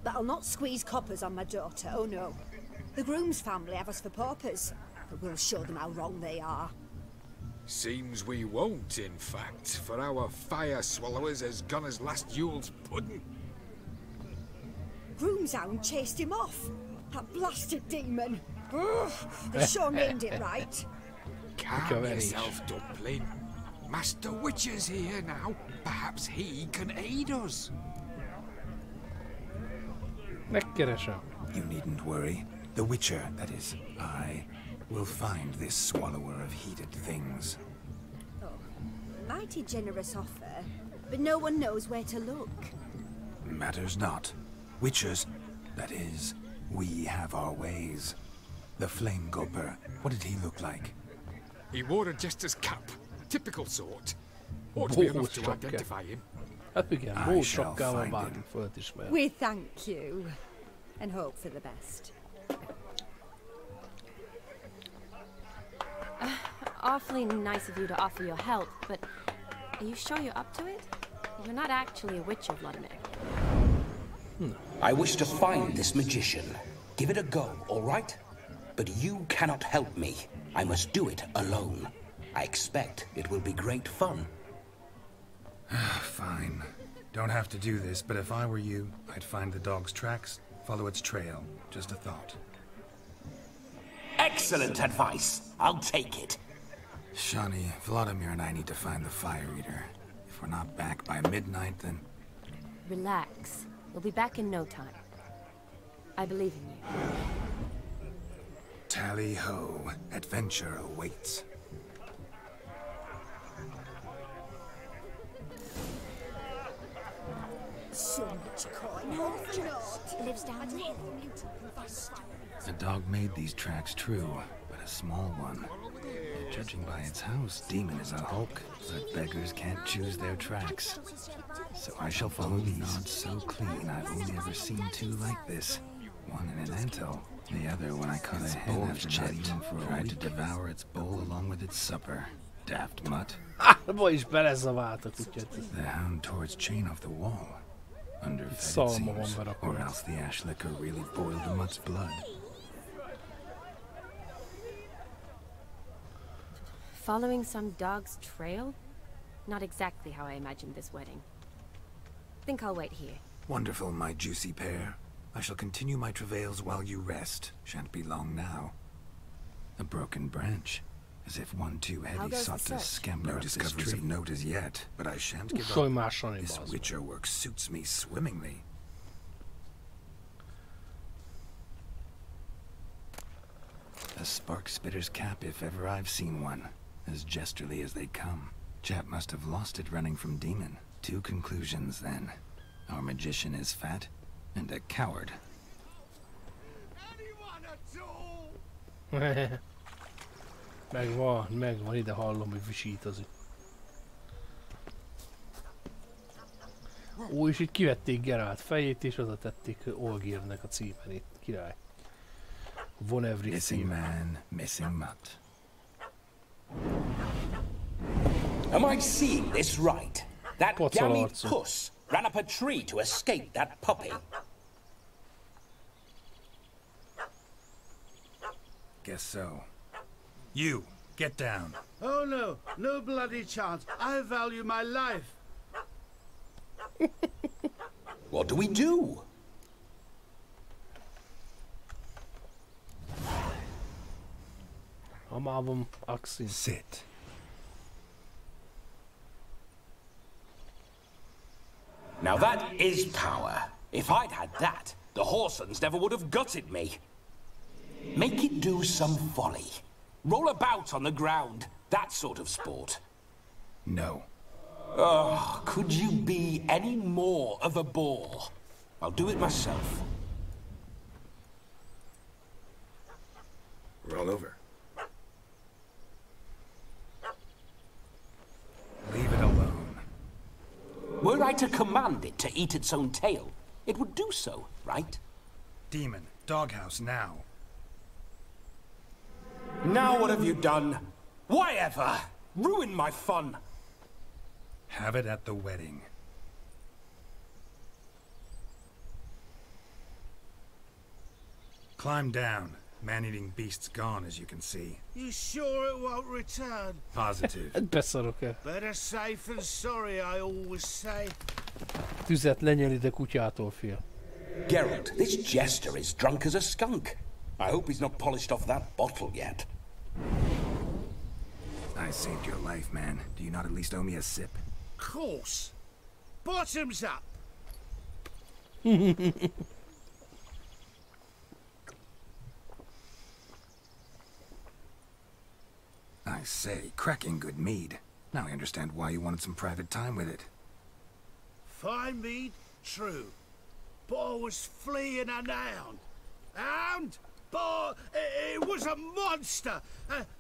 But I'll not squeeze coppers on my daughter, oh no. The groom's family have us for paupers, but we'll show them how wrong they are. Seems we won't, in fact, for our fire swallowers has gone as last Yule's pudding. Groom's hound chased him off. That blasted demon. Ugh, they sure named it right. Calm yourself, Dumpling. Master Witcher's here now. Perhaps he can aid us. Megkeresem. You needn't worry. The Witcher, that is, I, will find this swallower of heated things. Oh, mighty generous offer, but no one knows where to look. Matters not. Witchers, that is, we have our ways. The Flame Gulper, what did he look like? He wore a jester's cap. Typical sort. Ought to be enough to identify him. I shall find him. We thank you, and hope for the best. Awfully nice of you to offer your help, but are you sure you're up to it? You're not actually a witcher, Vladimir. I wish to find this magician. Give it a go, all right? But you cannot help me. I must do it alone. I expect it will be great fun. Fine. Don't have to do this, but if I were you, I'd find the dog's tracks, follow its trail. Just a thought. Excellent advice. I'll take it. Shani, Vladimir and I need to find the fire eater. If we're not back by midnight, then... Relax. We'll be back in no time. I believe in you. Tally-ho. Adventure awaits. So much coin, lives down there. The dog made these tracks true, but a small one. Judging by its house, Demon is a hulk, but beggars can't choose their tracks. So I shall follow these. Not so clean, I've only ever seen two like this. One in an anthill, the other when I caught a hen after not eating for a week. Tried to devour its bowl along with its supper. Daft mutt. The hound tore its chain off the wall. Underfed, it seems, or else the ash liquor really boiled the mutt's blood. Following some dog's trail? Not exactly how I imagined this wedding. Think I'll wait here. Wonderful, my juicy pair. I shall continue my travails while you rest. Shan't be long now. A broken branch. As if one too heavy sought to scamper up this tree. No discoveries of note as yet, but I shan't give up. This Witcher work suits me swimmingly. A spark spitter's cap if ever I've seen one. As jesterly as they come. Chap must have lost it running from Demon. Two conclusions then. Our magician is fat, and a coward. Megvan, ide hallom, hogy visítozik. Ó, és itt kivették Geralt fejét, és oda tették Olgirnek a címenét. Király. Von Every Missing man, missing mutt. Am I seeing this right? That gammy puss ran up a tree to escape that puppy. Guess so. You, get down. Oh no, no bloody chance. I value my life. What do we do? Sit. Now that is power. If I'd had that, the Horsons never would have gutted me. Make it do some folly. Roll about on the ground. That sort of sport. No. Oh, could you be any more of a bore? I'll do it myself. Roll over. Leave it alone. Were I to command it to eat its own tail, it would do so, right? Demon, doghouse now. Now what have you done? Why ever? Ruin my fun. Have it at the wedding. Climb down. Man-eating beast's gone, as you can see. You sure it won't return? Positive. Better safe than sorry, I always say. Tüzet lenyeli, de kutyától fél. Geralt, this jester is drunk as a skunk. I hope he's not polished off that bottle yet. I saved your life, man. Do you not at least owe me a sip? Course. Bottoms up. I say, cracking good mead. Now I understand why you wanted some private time with it. Fine mead? True. But I was fleeing a hound. Hound? But it was a monster.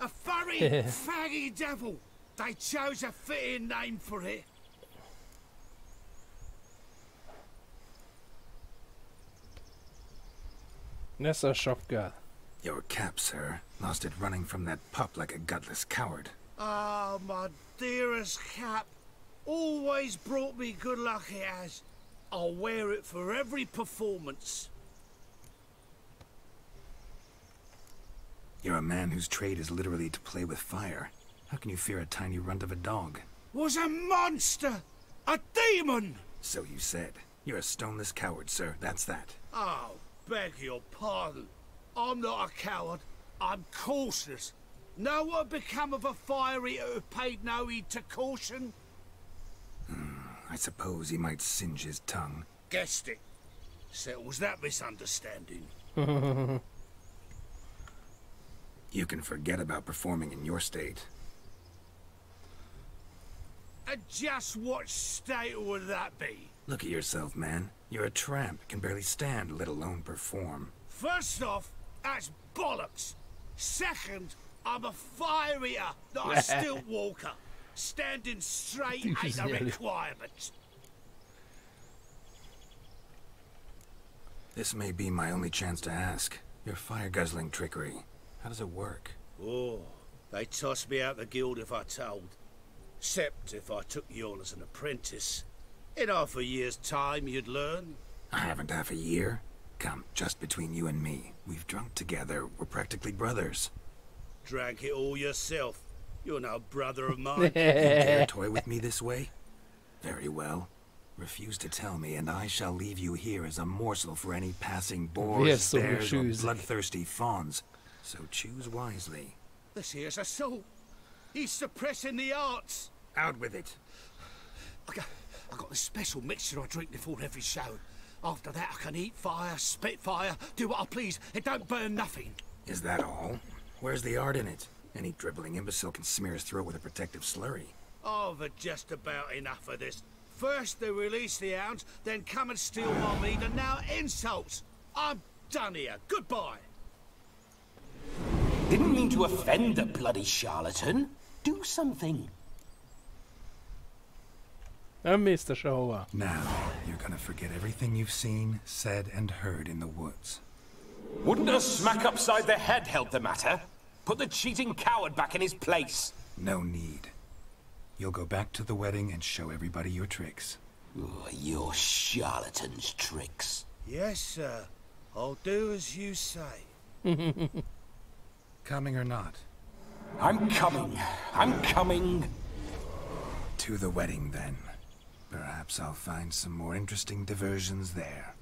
A furry, faggy devil. They chose a fitting name for it. Nessa sapkát. Your cap, sir. Lost it running from that pup like a gutless coward. Ah, my dearest cap. Always brought me good luck, it has. I'll wear it for every performance. You're a man whose trade is literally to play with fire. How can you fear a tiny runt of a dog? Was a monster! A demon! So you said. You're a stoneless coward, sir. That's that. Oh, beg your pardon. I'm not a coward. I'm cautious. Know what become of a fire eater who paid no heed to caution? I suppose he might singe his tongue. Guessed it. Settles that misunderstanding. You can forget about performing in your state. And just what state would that be? Look at yourself, man. You're a tramp, can barely stand, let alone perform. First off, that's bollocks. Second, I'm a fire eater, not a stilt walker. Standing straight ain't a requirement. This may be my only chance to ask. Your fire-guzzling trickery. How does it work? Oh, they toss me out the guild if I told. Except if I took you on as an apprentice. In half a year's time, you'd learn. I haven't half a year. Come, just between you and me. We've drunk together. We're practically brothers. Drank it all yourself. You're no brother of mine. You dare toy with me this way? Very well. Refuse to tell me, and I shall leave you here as a morsel for any passing boars, bears, or bloodthirsty fawns. So choose wisely. This here's assault. He's suppressing the arts. Out with it. I got this special mixture I drink before every show. After that, I can eat fire, spit fire, do what I please. It don't burn nothing. Is that all? Where's the art in it? Any dribbling imbecile can smear his throat with a protective slurry. I've had just about enough of this. First they release the hounds, then come and steal my meat, and now insults. I'm done here. Goodbye. Didn't mean to offend the bloody charlatan. Do something. Nem mész te sehová. Now, you're gonna forget everything you've seen, said, and heard in the woods. Wouldn't a smack upside the head help the matter? Put the cheating coward back in his place. No need. You'll go back to the wedding and show everybody your tricks. Oh, your charlatan's tricks. Yes, sir. I'll do as you say. Coming or not? I'm coming. I'm coming. To the wedding, then. Perhaps I'll find some more interesting diversions there.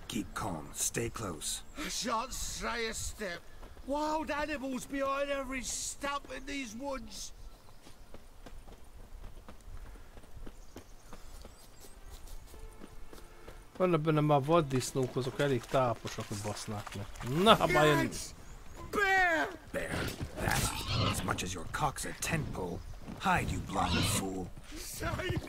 Keep calm. Stay close. I shan't say a step. Wild animals behind every stump in these woods. Vannak benne már vaddisznók, azok elég táposak, hogy basznák meg. Na, ha már jön. Bear! Bear, that, as much as your cock's a tent pole. Hide, you blind fool. Save me!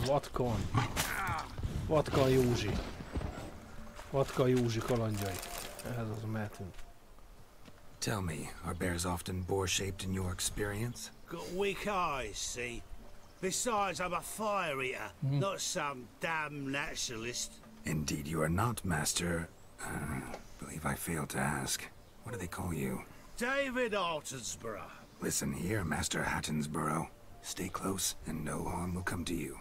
Vatkan. Vatkan Józsi. Vatkan Józsi kalandjai. Ehhez az mehetünk. Tell me, are bears often boar-shaped in your experience? Got weak eyes, see? Besides, I'm a fire eater, not some damn naturalist. Indeed you are not, Master. Believe I failed to ask. What do they call you? David Altonsborough. Listen here, Master Hattonsborough. Stay close, and no harm will come to you.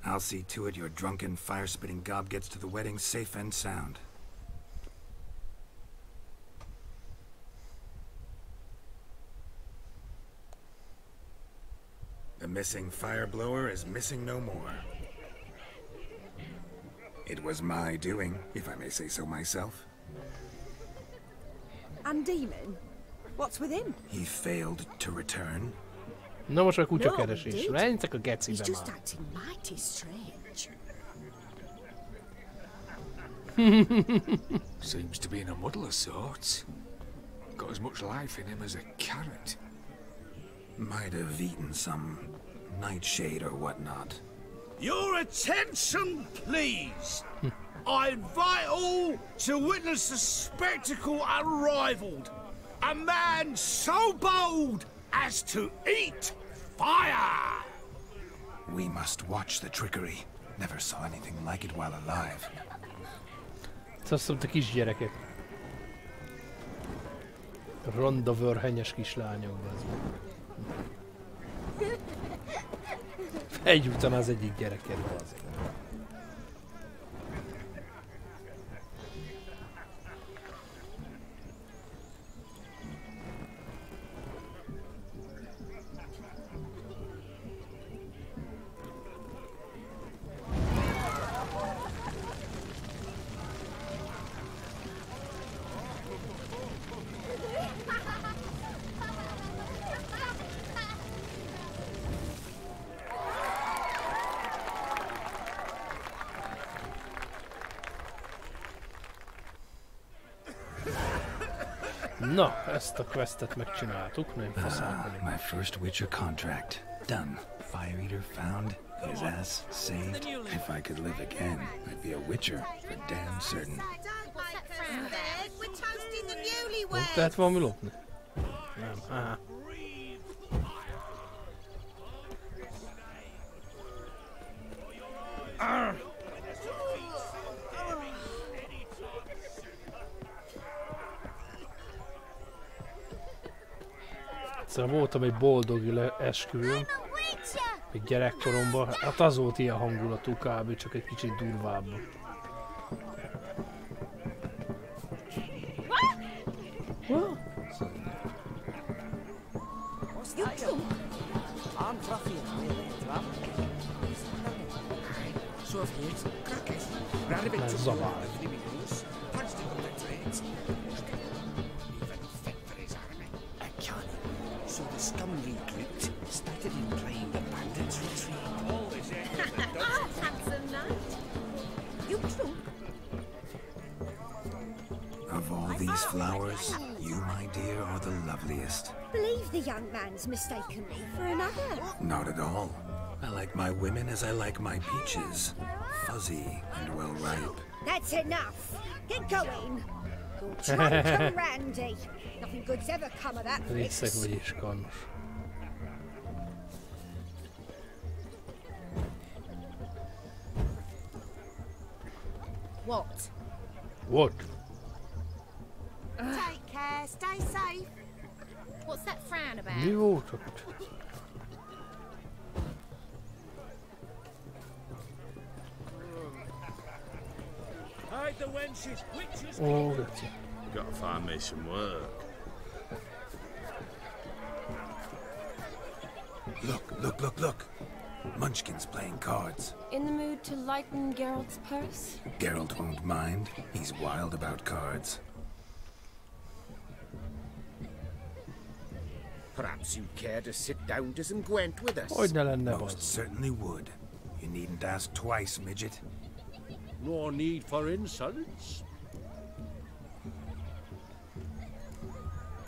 I'll see to it your drunken, fire-spitting gob gets to the wedding safe and sound. The missing fire blower is missing no more. It was my doing, if I may say so myself. And Demon? What's with him? He failed to return. Na most a kutyakeresés. Menjetek a gecibe He's just már. acting mighty strange. Seems to be in a muddle of sorts. Got as much life in him as a carrot. Might have eaten some nightshade or whatnot. Your attention, please. I invite all to witness a spectacle unrivaled. A man so bold as to eat fire. We must watch the trickery. Never saw anything like it while alive. Azt hiszem, te kisgyerekek. Ronda vörhenyes kislányok, az. Egy után az egyik gyereked az. Na, ezt a questet megcsináltuk, nagyon faszán vagyunk. My first Witcher contract. Done. Fire Eater found. His ass saved. If I could live again, I'd be a Witcher for damn certain. Ott lehet valami lopni? Nem, aha. Szóval voltam egy boldog esküvőn, egy gyerekkoromban, hát az volt ilyen hangulatú kb, csak egy kicsit durvább. Ez zavál. So the scum recruit started in playing the bandits' retreat. Handsome knight. You drunk? Of all these flowers, you, my dear, are the loveliest. Believe the young man's mistaken me for another. Not at all. I like my women as I like my peaches. Fuzzy and well ripe. That's enough. Get going. Don't try to come Randy. Nothing good's ever come of that fix. Részeg vagyis kannos. What? What? Take care, stay safe. What's that frown about? Mi volt ott? Hide the wenches, witches. Ó, geci. Gotta find me some work. Look. Munchkin's playing cards. In the mood to lighten Geralt's purse? Geralt won't mind. He's wild about cards. Perhaps you'd care to sit down to some Gwent with us? Hogy ne lenne Most az? certainly would. You needn't ask twice, midget. No need for insolence.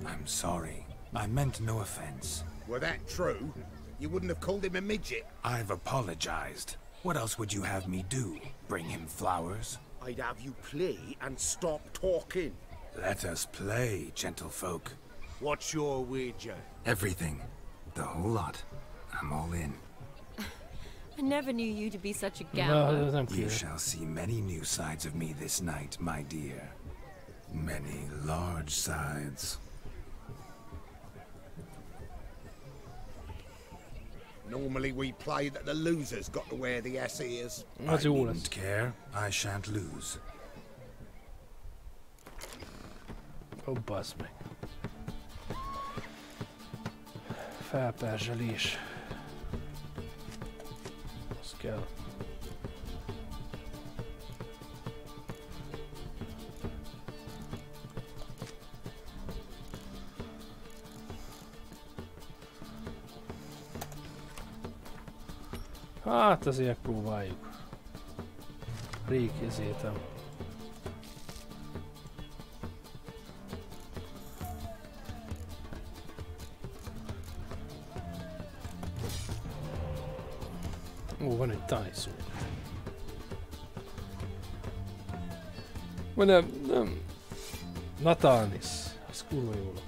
I'm sorry. I meant no offense. Were that true, you wouldn't have called him a midget. I've apologized. What else would you have me do? Bring him flowers? I'd have you play and stop talking. Let us play, gentlefolk. What's your wager? Everything. The whole lot. I'm all in. I never knew you to be such a No, gambler. nem You kéne. shall see many new sides of me this night, my dear. Many large sides. Normally we play that the loser's got to wear the ass ears. I needn't care. I shan't lose. Ó, bassz meg. Felperzselés. Az kell. Hát azért próbáljuk. Rég kézétem. Ó, van egy tájszó. Vagy nem. Natalis. Az kurva jó lap.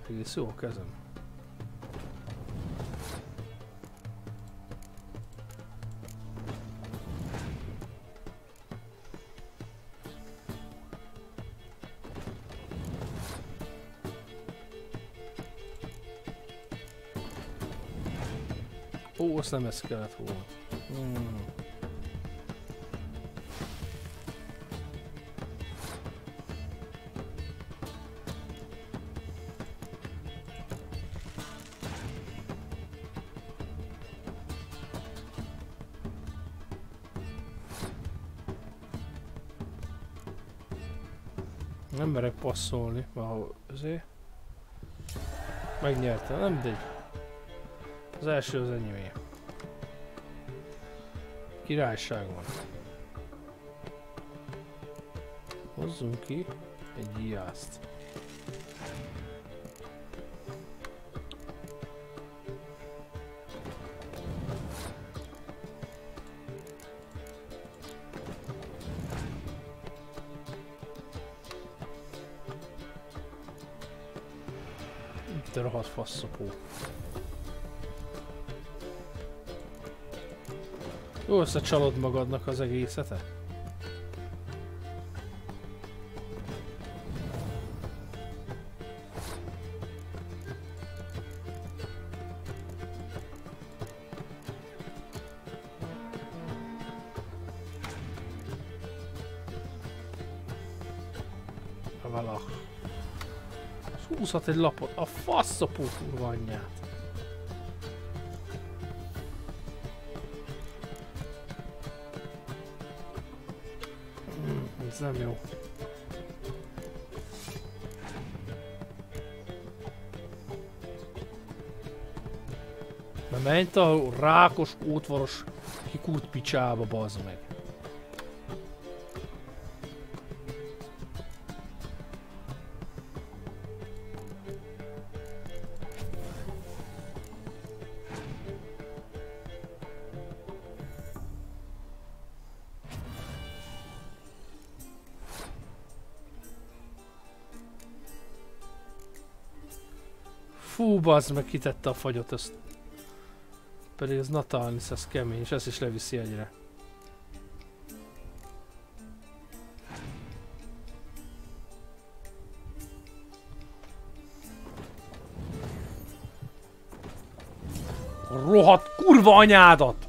Egész jó a kezem. Ó, azt nem ez kellett volna. Nem merek passzolni, mert azért megnyertem, nem mindegy. Az első az enyémé. Királyság van. Hozzunk ki egy ijázt. Te rohadt faszopó. Jó, összecsalod magadnak az egészet? Valach. Húzhat egy lapot, a faszopó kurva anyját. Ez nem jó. Menj a rákos, ótvaros, kikúrt picsába, bazd meg. Fú, bazd meg, kitette a fagyot ezt. Pedig ez Natalis, ez kemény, és ezt is leviszi egyre. A rohadt kurva anyádat!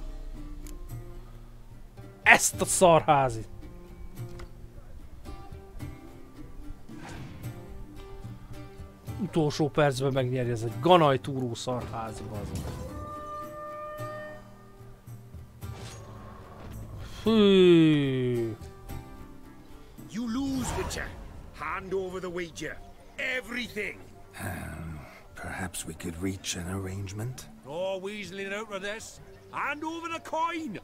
Ezt a szarházit! Utolsó percben megnyeri, ez egy ganajtúró szarházi, bazd. Fű. You lose, Witcher. Hand over the wager. Everything. Perhaps we could reach an arrangement? No weaseling out of this. Hand over the coin.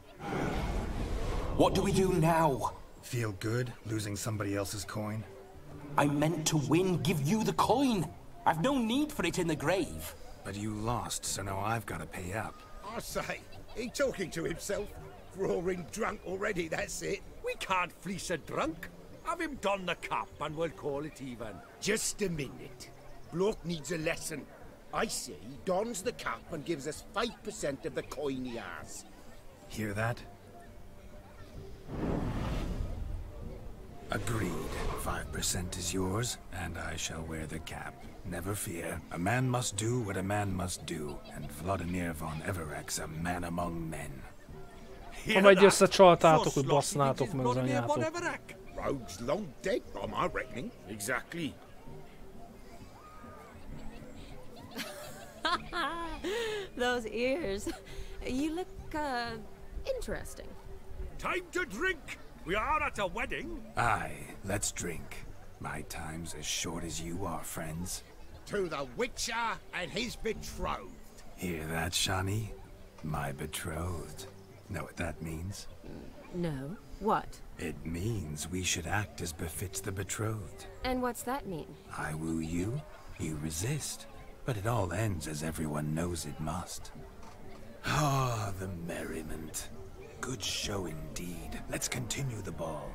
What do we do now? Feel good losing somebody else's coin? I meant to win, give you the coin. I've no need for it in the grave. But you lost, so now I've got to pay up. I say, he talking to himself. Roaring drunk already, that's it. We can't fleece a drunk. Have him don the cap and we'll call it even. Just a minute. Bloke needs a lesson. I say he dons the cap and gives us 5% of the coin he has. Hear that? Agreed. 5% is yours, and I shall wear the cap. Never fear. A man must do what a man must do, and Vladimir von Everek's a man among men. Ha megy összecsaltátok, hogy bassznátok meg az anyátok. Rogue's long dead by my reckoning. Exactly. Those ears. You look, interesting. Time to drink! We are at a wedding. Aye, let's drink. My time's as short as you are, friends. To the Witcher and his betrothed. Hear that, Shani? My betrothed. Know what that means? No. What? It means we should act as befits the betrothed. And what's that mean? I woo you, you resist. But it all ends as everyone knows it must. Ah, the merriment. Good show indeed. Let's continue the ball.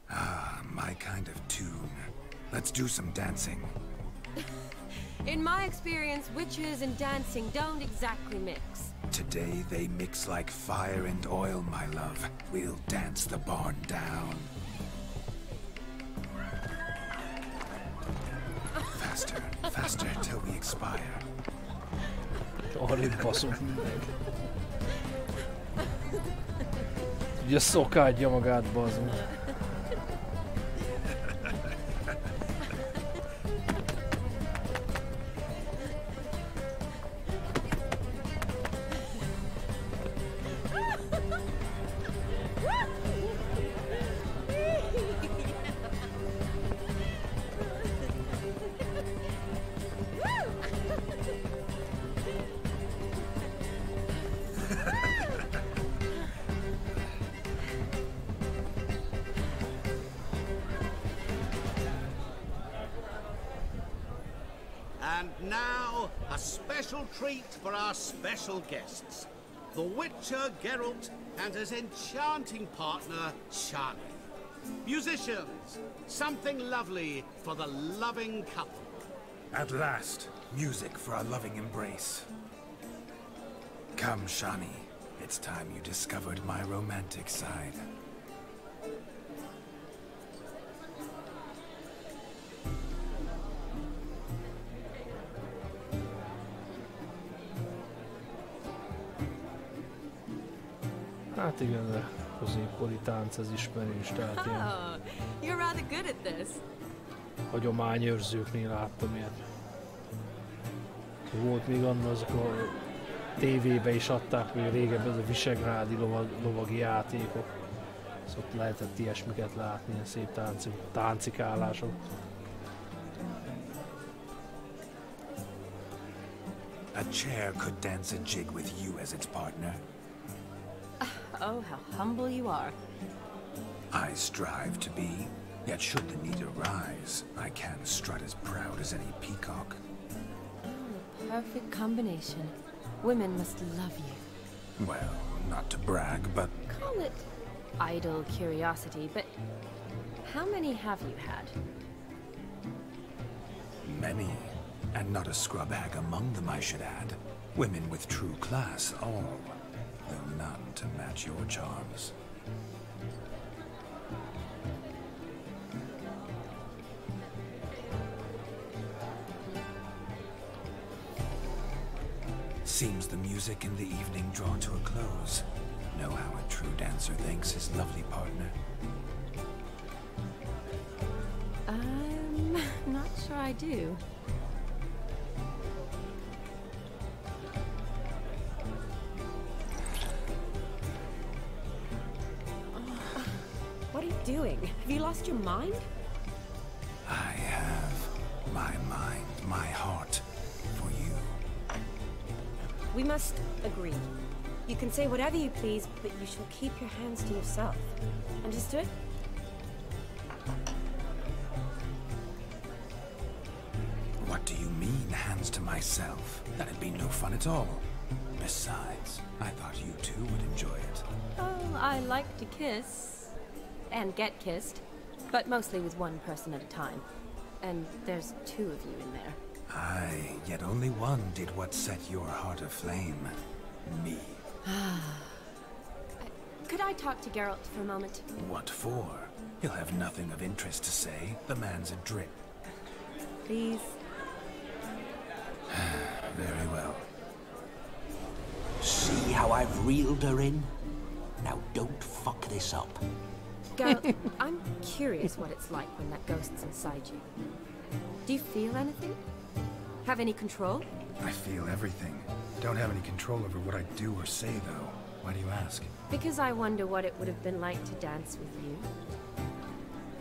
Ah, my kind of tune. Let's do some dancing. In my experience, witches and dancing don't exactly mix. Today they mix like fire and oil, my love. We'll dance the barn down. Faster, faster till we expire. Arrébb baszunk mindent. Ugye szokádja magát, bazunk. And now, a special treat for our special guests. The Witcher Geralt and his enchanting partner, Shani. Musicians, something lovely for the loving couple. At last, music for our loving embrace. Come, Shani. It's time you discovered my romantic side. Hát igen, de középkori tánc ez ismerős, tehát ilyen You're rather good at this. hagyományőrzőknél láttam ilyet. Volt még annak, azok a tévébe is adták még régebben, ez a visegrádi lovagi játékok. Szóval ott lehetett ilyesmiket látni, ilyen szép táncikálások. What chair could dance a jig with you as its partner? Oh, how humble you are. I strive to be, yet should the need arise, I can strut as proud as any peacock. Oh, perfect combination. Women must love you. Well, not to brag, but... Call it idle curiosity, but how many have you had? Many. And not a scrub hag among them, I should add. Women with true class, all. Though none to match your charms. Seems the music in the evening draw to a close. Know how a true dancer thanks his lovely partner? I'm not sure I do. What are you doing? Have you lost your mind? I have my mind, my heart for you. We must agree. You can say whatever you please, but you shall keep your hands to yourself. Understood? What do you mean, hands to myself? That'd be no fun at all. Besides, I thought you two would enjoy it. Oh, I like to kiss. And get kissed. But mostly with one person at a time. And there's two of you in there. Aye, yet only one did what set your heart aflame. Me. Could I talk to Geralt for a moment? What for? He'll have nothing of interest to say. The man's a drip. Please. Very well. See how I've reeled her in? Now don't fuck this up. Geralt, I'm curious what it's like when that ghost's inside you. Do you feel anything? Have any control? I feel everything. Don't have any control over what I do or say, though. Why do you ask? Because I wonder what it would have been like to dance with you.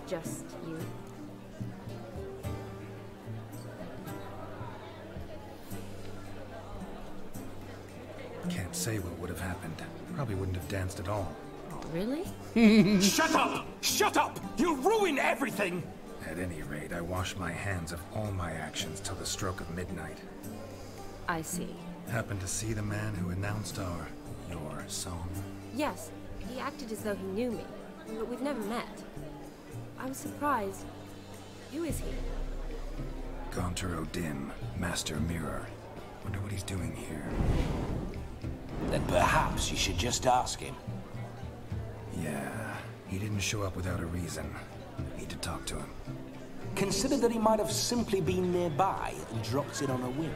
Just you. Can't say what would have happened. Probably wouldn't have danced at all. Oh, really? Shut up! Shut up! You'll ruin everything! At any rate, I wash my hands of all my actions till the stroke of midnight. I see. Happened to see the man who announced your song? Yes, he acted as though he knew me, but we've never met. I was surprised. Who is he? Gaunter O'Dim, Master Mirror. Wonder what he's doing here. Then perhaps you should just ask him. Yeah, he didn't show up without a reason. Need to talk to him. Consider that he might have simply been nearby and dropped it on a whim.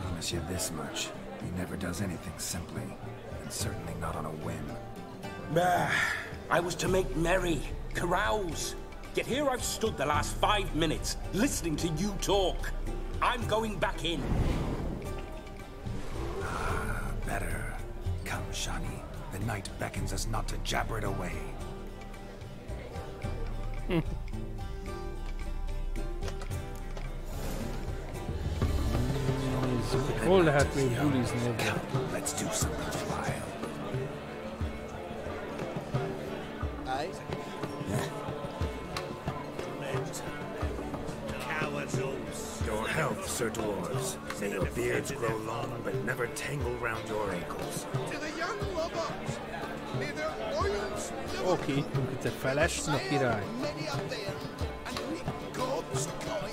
Promise you this much. He never does anything simply, and certainly not on a whim. I was to make merry, carouse. Yet here I've stood the last 5 minutes, listening to you talk. I'm going back in. Better. Come, Shani. The night beckons us not to jabber it away. Hol lehet még bulizni ebben? Let's do something wild. Your health, Sir Dwarves. May your beards grow long, but never tangle round your ankles. To the young lovers, may their oils never Oké, itt egy feles, na király. many up there, and we God's kind.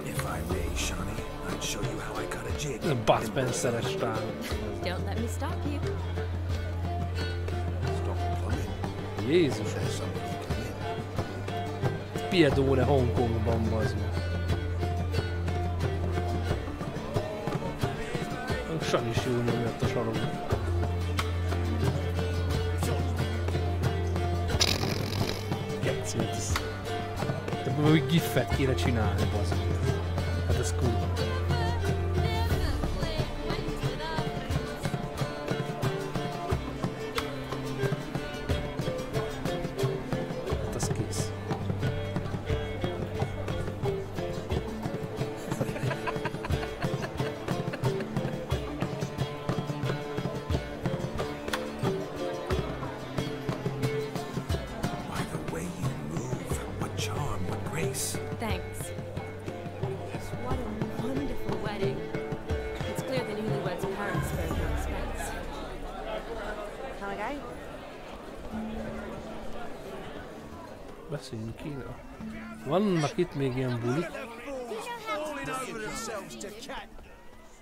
If I may, Shani, I'd show you how I cut a jig. Nem Bud Spencer-es rám. Don't let me stop you. Jézus! Piedone Hongkongban, bazd meg. Shani is jól nyomja a sarokba. Geci, hát ez... De még gifet kéne csinálni, bazd meg. Hát ez kurva. Hát az kész. Beszéljünk ki. Vannak itt még ilyen bulik.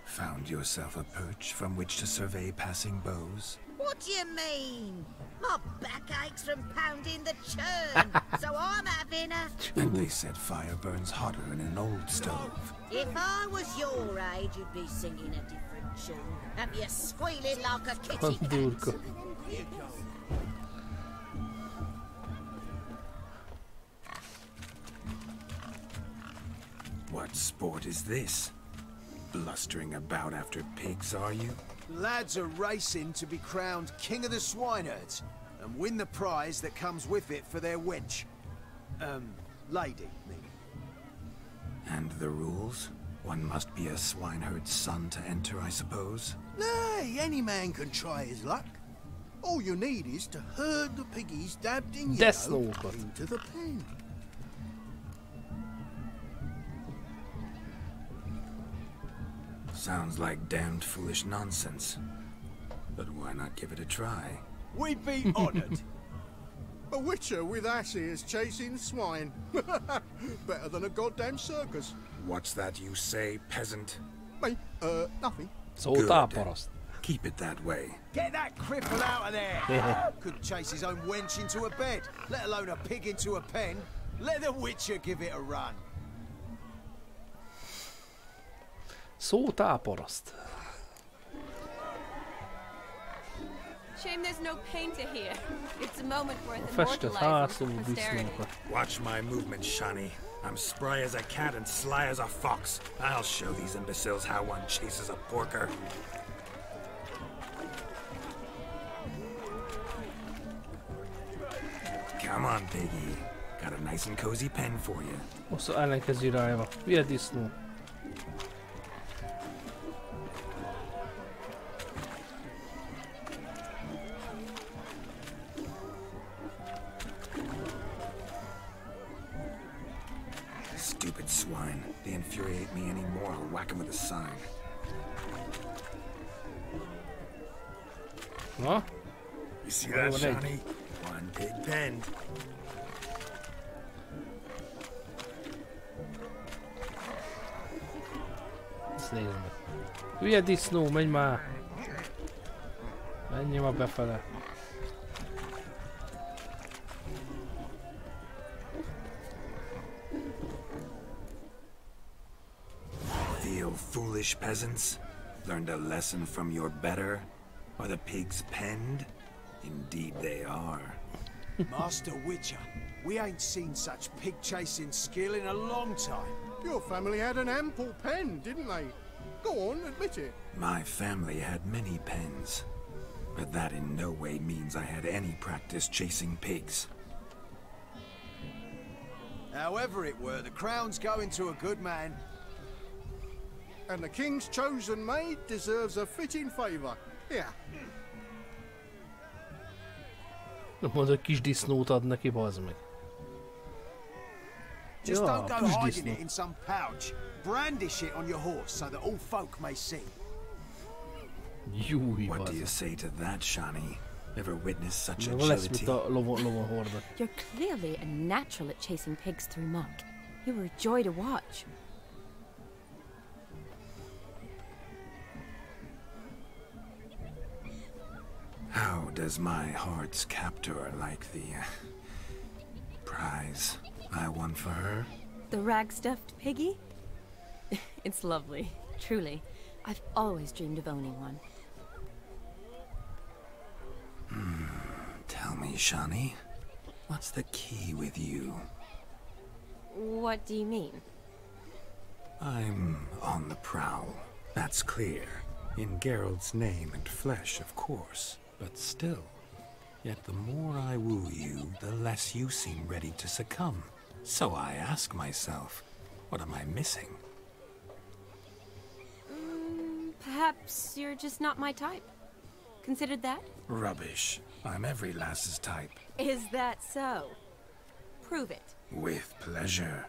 Found yourself a perch from which to survey passing beaux? What do you mean? My back aches from pounding the churn, so I'm having a... And they said fire burns hotter in an old stove. If I was your age, you'd be singing a different tune. And be squealing like a kitty cat. What sport is this? Blustering about after pigs, are you? Lads are racing to be crowned king of the swineherds and win the prize that comes with it for their wench. Lady, me. And the rules? One must be a swineherd's son to enter, I suppose? Nay, any man can try his luck. All you need is to herd the piggies dabbed in yellow into the pen. Sounds like damned foolish nonsense. But why not give it a try? We'd be honoured. A witcher with asses chasing swine. Better than a goddamn circus. What's that you say, peasant? Me? Nothing. Szótáparaszt. Keep it that way. Get that cripple out of there! Could chase his own wench into a bed, let alone a pig into a pen. Let the witcher give it a run. Szótáparaszt. Shame there's no painter here. It's a moment worth Festett immortalizing hászló for posterity. disznókat. Watch my movements, Shani. I'm spry as a cat and sly as a fox. I'll show these imbeciles how one chases a porker. Come on, piggy. Got a nice and cozy pen for you. Osszá ellenkező irányba. Hülye disznó. Stupid swine. They infuriate me anymore. I'll whack them with a sign. Na? You see that, Shani? One pig pen. Ezt nézd meg. Hülye disznó, menj már! Menjél már befele. Feel foolish, peasants? Learned a lesson from your better? Are the pigs penned? Indeed they are. Master Witcher, we ain't seen such pig-chasing skill in a long time. Your family had an ample pen, didn't they? Go on, admit it. My family had many pens, but that in no way means I had any practice chasing pigs. However it were, the crown's going to a good man. And the king's chosen maid deserves a fitting favour. Here. Mondd, hogy kis disznót ad neki, bazd meg. Just Ja, don't go kis hiding disznó. it in some pouch. Brandish it on your horse so that all folk may see. Júj, What do bazd. you say to that, Shani? Ever witnessed such Meg lesz, agility? mint a lovon horda. You're clearly a natural at chasing pigs through muck. You were a joy to watch. How does my heart's captor like the prize I won for her? The rag-stuffed piggy? It's lovely, truly. I've always dreamed of owning one. Tell me, Shani, what's the key with you? What do you mean? I'm on the prowl, that's clear. In Geralt's name and flesh, of course. But still, yet the more I woo you, the less you seem ready to succumb. So I ask myself, what am I missing? Perhaps you're just not my type. Considered that? Rubbish. I'm every lass's type. Is that so? Prove it. With pleasure.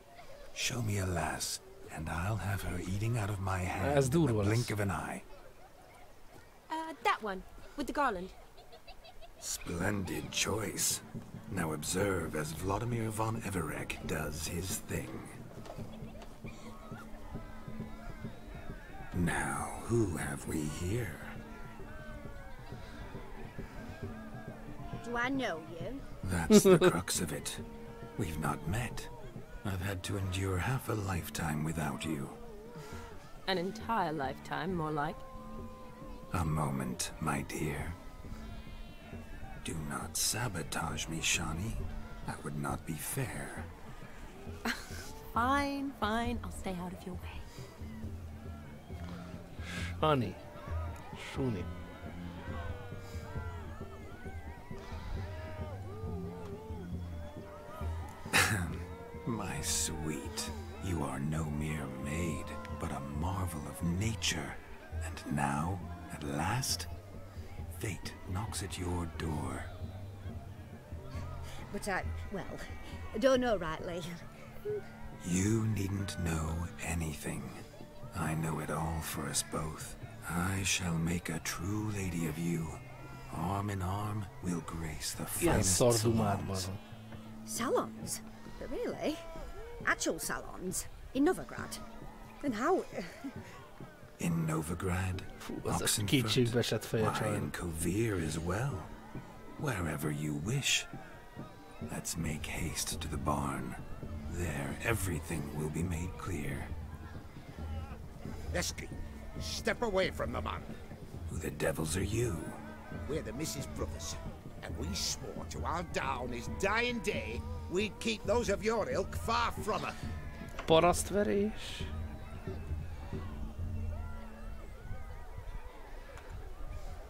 Show me a lass, and I'll have her eating out of my hand Ez in the durva blink lesz. of an eye. That one, with the garland. Splendid choice. Now observe as Vladimir von Everek does his thing. Now, who have we here? Do I know you? That's the crux of it. We've not met. I've had to endure half a lifetime without you. An entire lifetime, more like. A moment, my dear. Do not sabotage me, Shani. That would not be fair. Fine, fine. I'll stay out of your way. Shani. Shuni. My sweet, you are no mere maid, but a marvel of nature. And now, at last, fate knocks at your door. But I don't know rightly. You needn't know anything. I know it all for us both. I shall make a true lady of you. Arm in arm, we'll grace the finest salons. Salons? But really? Actual salons? In Novigrad? And how... In Novigrad, Oxenfurt, why in Kovir as well. Wherever you wish. Let's make haste to the barn. There, everything will be made clear. Esky, step away from the man. Who the devils are you? We're the Mrs. Brothers, and we swore to our down his dying day we'd keep those of your ilk far from her. Parasztverés.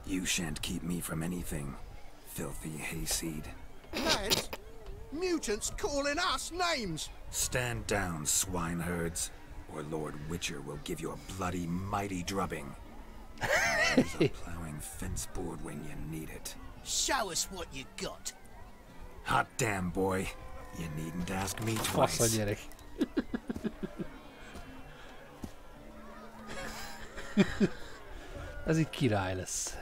You shan't keep me from anything, filthy hayseed. Lads, mutants calling us names. Stand down, swineherds, or Lord Witcher will give you a bloody mighty drubbing. Use a plowing fence board when you need it. Show us what you got. Hot damn, boy. You needn't ask me twice. Fasz a gyerek. Ez így király lesz.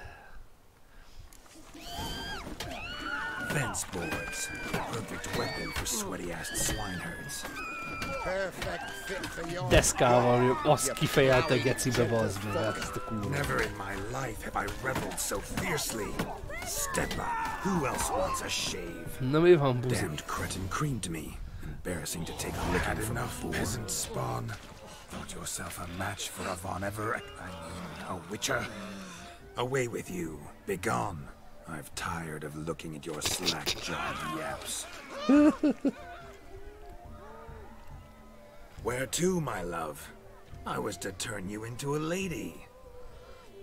Fence boards. Perfect weapon for sweaty-assed swineherds. Perfect fit for your... Deszkával azt kifejelte gecibe, bazd meg, hát ezt a kurva. Never in my life have I reveled so fiercely. Step up. Who else wants a shave? Na mi van, buzi? Damned cretin creamed me. Embarrassing to take a licking from a peasant spawn. Thought yourself a match for a Von Everek. I mean, a Witcher. Away with you. Begone. I've tired of looking at your slack-jawed yaps. Where to, my love? I was to turn you into a lady.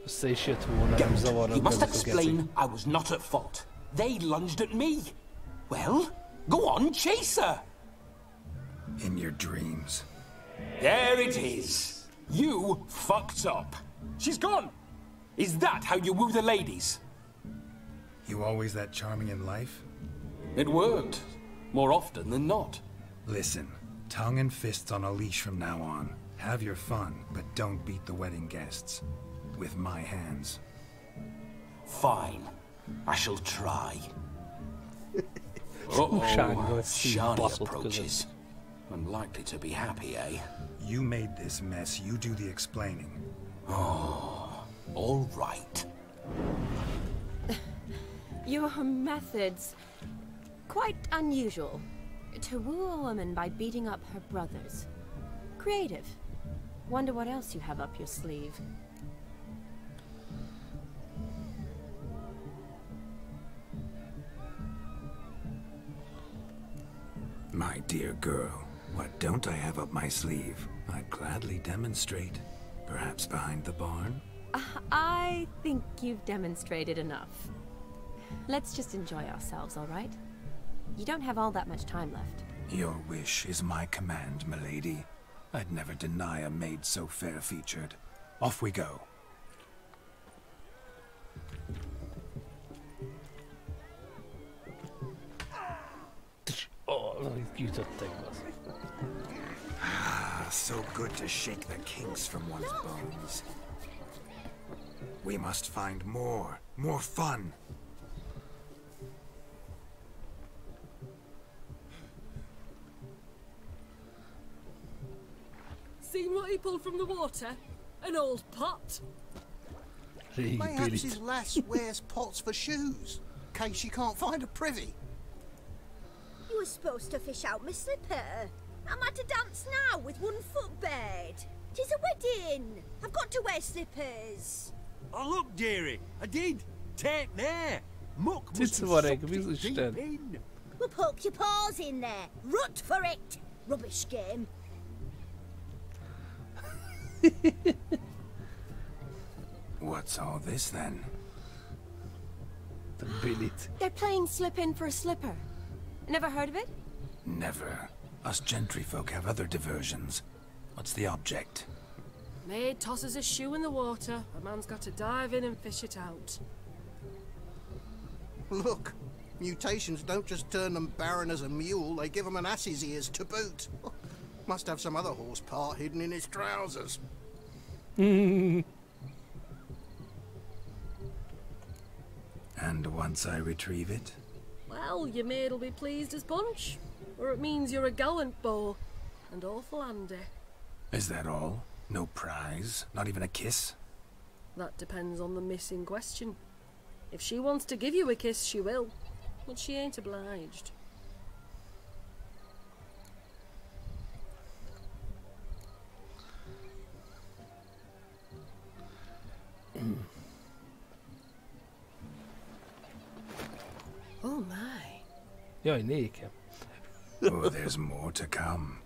You must explain I was not at fault. They lunged at me. Well, go on, chase her. In your dreams. There it is. You fucked up. She's gone. Is that how you woo the ladies? You always that charming in life? It worked. More often than not. Listen, tongue and fists on a leash from now on. Have your fun, but don't beat the wedding guests. With my hands. Fine. I shall try. Uh-oh. Shani approaches. Unlikely to be happy, eh? You made this mess. You do the explaining. Oh, all right. Your methods... quite unusual. To woo a woman by beating up her brothers. Creative. Wonder what else you have up your sleeve. My dear girl, what don't I have up my sleeve? I'd gladly demonstrate. Perhaps behind the barn? I think you've demonstrated enough. Let's just enjoy ourselves, all right? You don't have all that much time left. Your wish is my command, milady. I'd never deny a maid so fair-featured. Off we go. Ah, so good to shake the kinks from one's bones. We must find more fun. he pulled from the water? An old pot? Mayhaps his lass wears pots for shoes, in case she can't find a privy. You were supposed to fish out my slipper. I'm at a dance now with 1 foot bed. 'Tis a wedding. I've got to wear slippers. Oh, look, dearie, I did. Take there. Muck Dit var Esküvői. We'll poke your paws in there. Rut for it. Rubbish game. What's all this then? The billet. They're playing slip in for a slipper. Never heard of it? Never. Us gentry folk have other diversions. What's the object? Maid tosses a shoe in the water. A man's got to dive in and fish it out. Look, mutations don't just turn them barren as a mule, they give them an ass's ears to boot. Must have some other horse part hidden in his trousers. And once I retrieve it? Well, your maid'll be pleased as punch. Or it means you're a gallant beau. And awful handy. Is that all? No prize? Not even a kiss? That depends on the miss in question. If she wants to give you a kiss, she will. But she ain't obliged. Oh my. Jaj, nékem. Oh, there's more to come.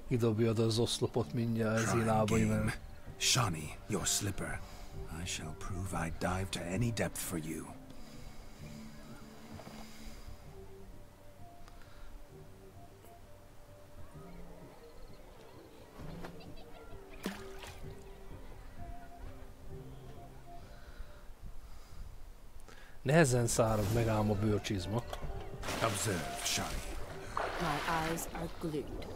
Kidobja az oszlopot mindjárt az én lábaimon. Shani, your slipper. I shall prove I dive to any depth for you. Nehezen szárad meg ám a bőrcsizma. Observe, Shani. My eyes are glued.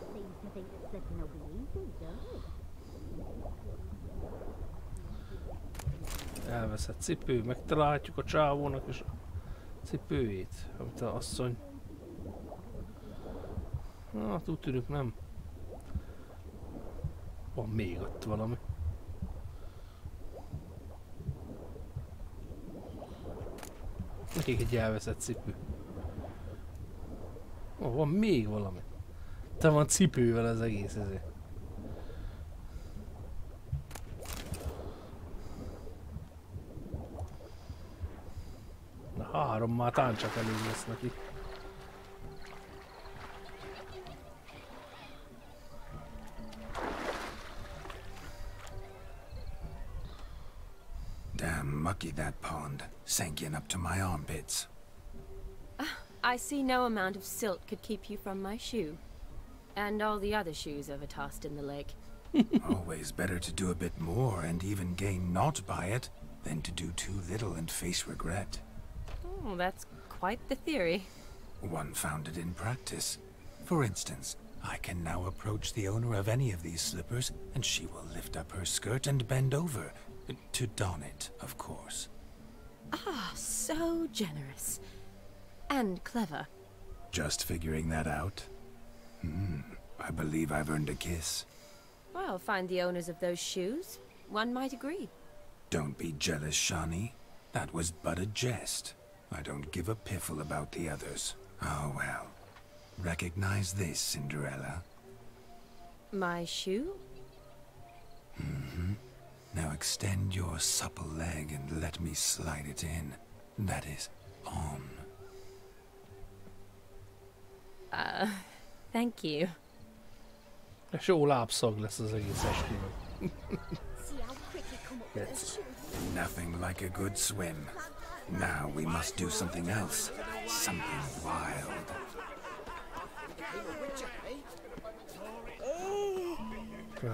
Elveszett cipő, megtalálhatjuk a csávónak és a cipőjét, amit a asszony... Hát úgy tűnik nem. Van még ott valami. Nekik egy elveszett cipő. Ó, van még valami. Te van cipővel az egész ezért. Na 3 már tán csak elég lesz neki. Damn mucky that pond, sank in up to my armpits. I see no amount of silt could keep you from my shoe. And all the other shoes overtossed in the lake. Always better to do a bit more and even gain naught by it than to do too little and face regret. Oh, that's quite the theory. One founded in practice. For instance, I can now approach the owner of any of these slippers and she will lift up her skirt and bend over. To don it, of course. Ah, so generous. And clever. Just figuring that out? I believe I've earned a kiss. Well, find the owners of those shoes. One might agree. Don't be jealous, Shani. That was but a jest. I don't give a piffle about the others. Oh well. Recognize this, Cinderella. My shoe? Now extend your supple leg and let me slide it in. That is, on. Thank you. És jó lábszag lesz az egész esküvő. Nothing like a good swim. Now we must do something else. Something wild.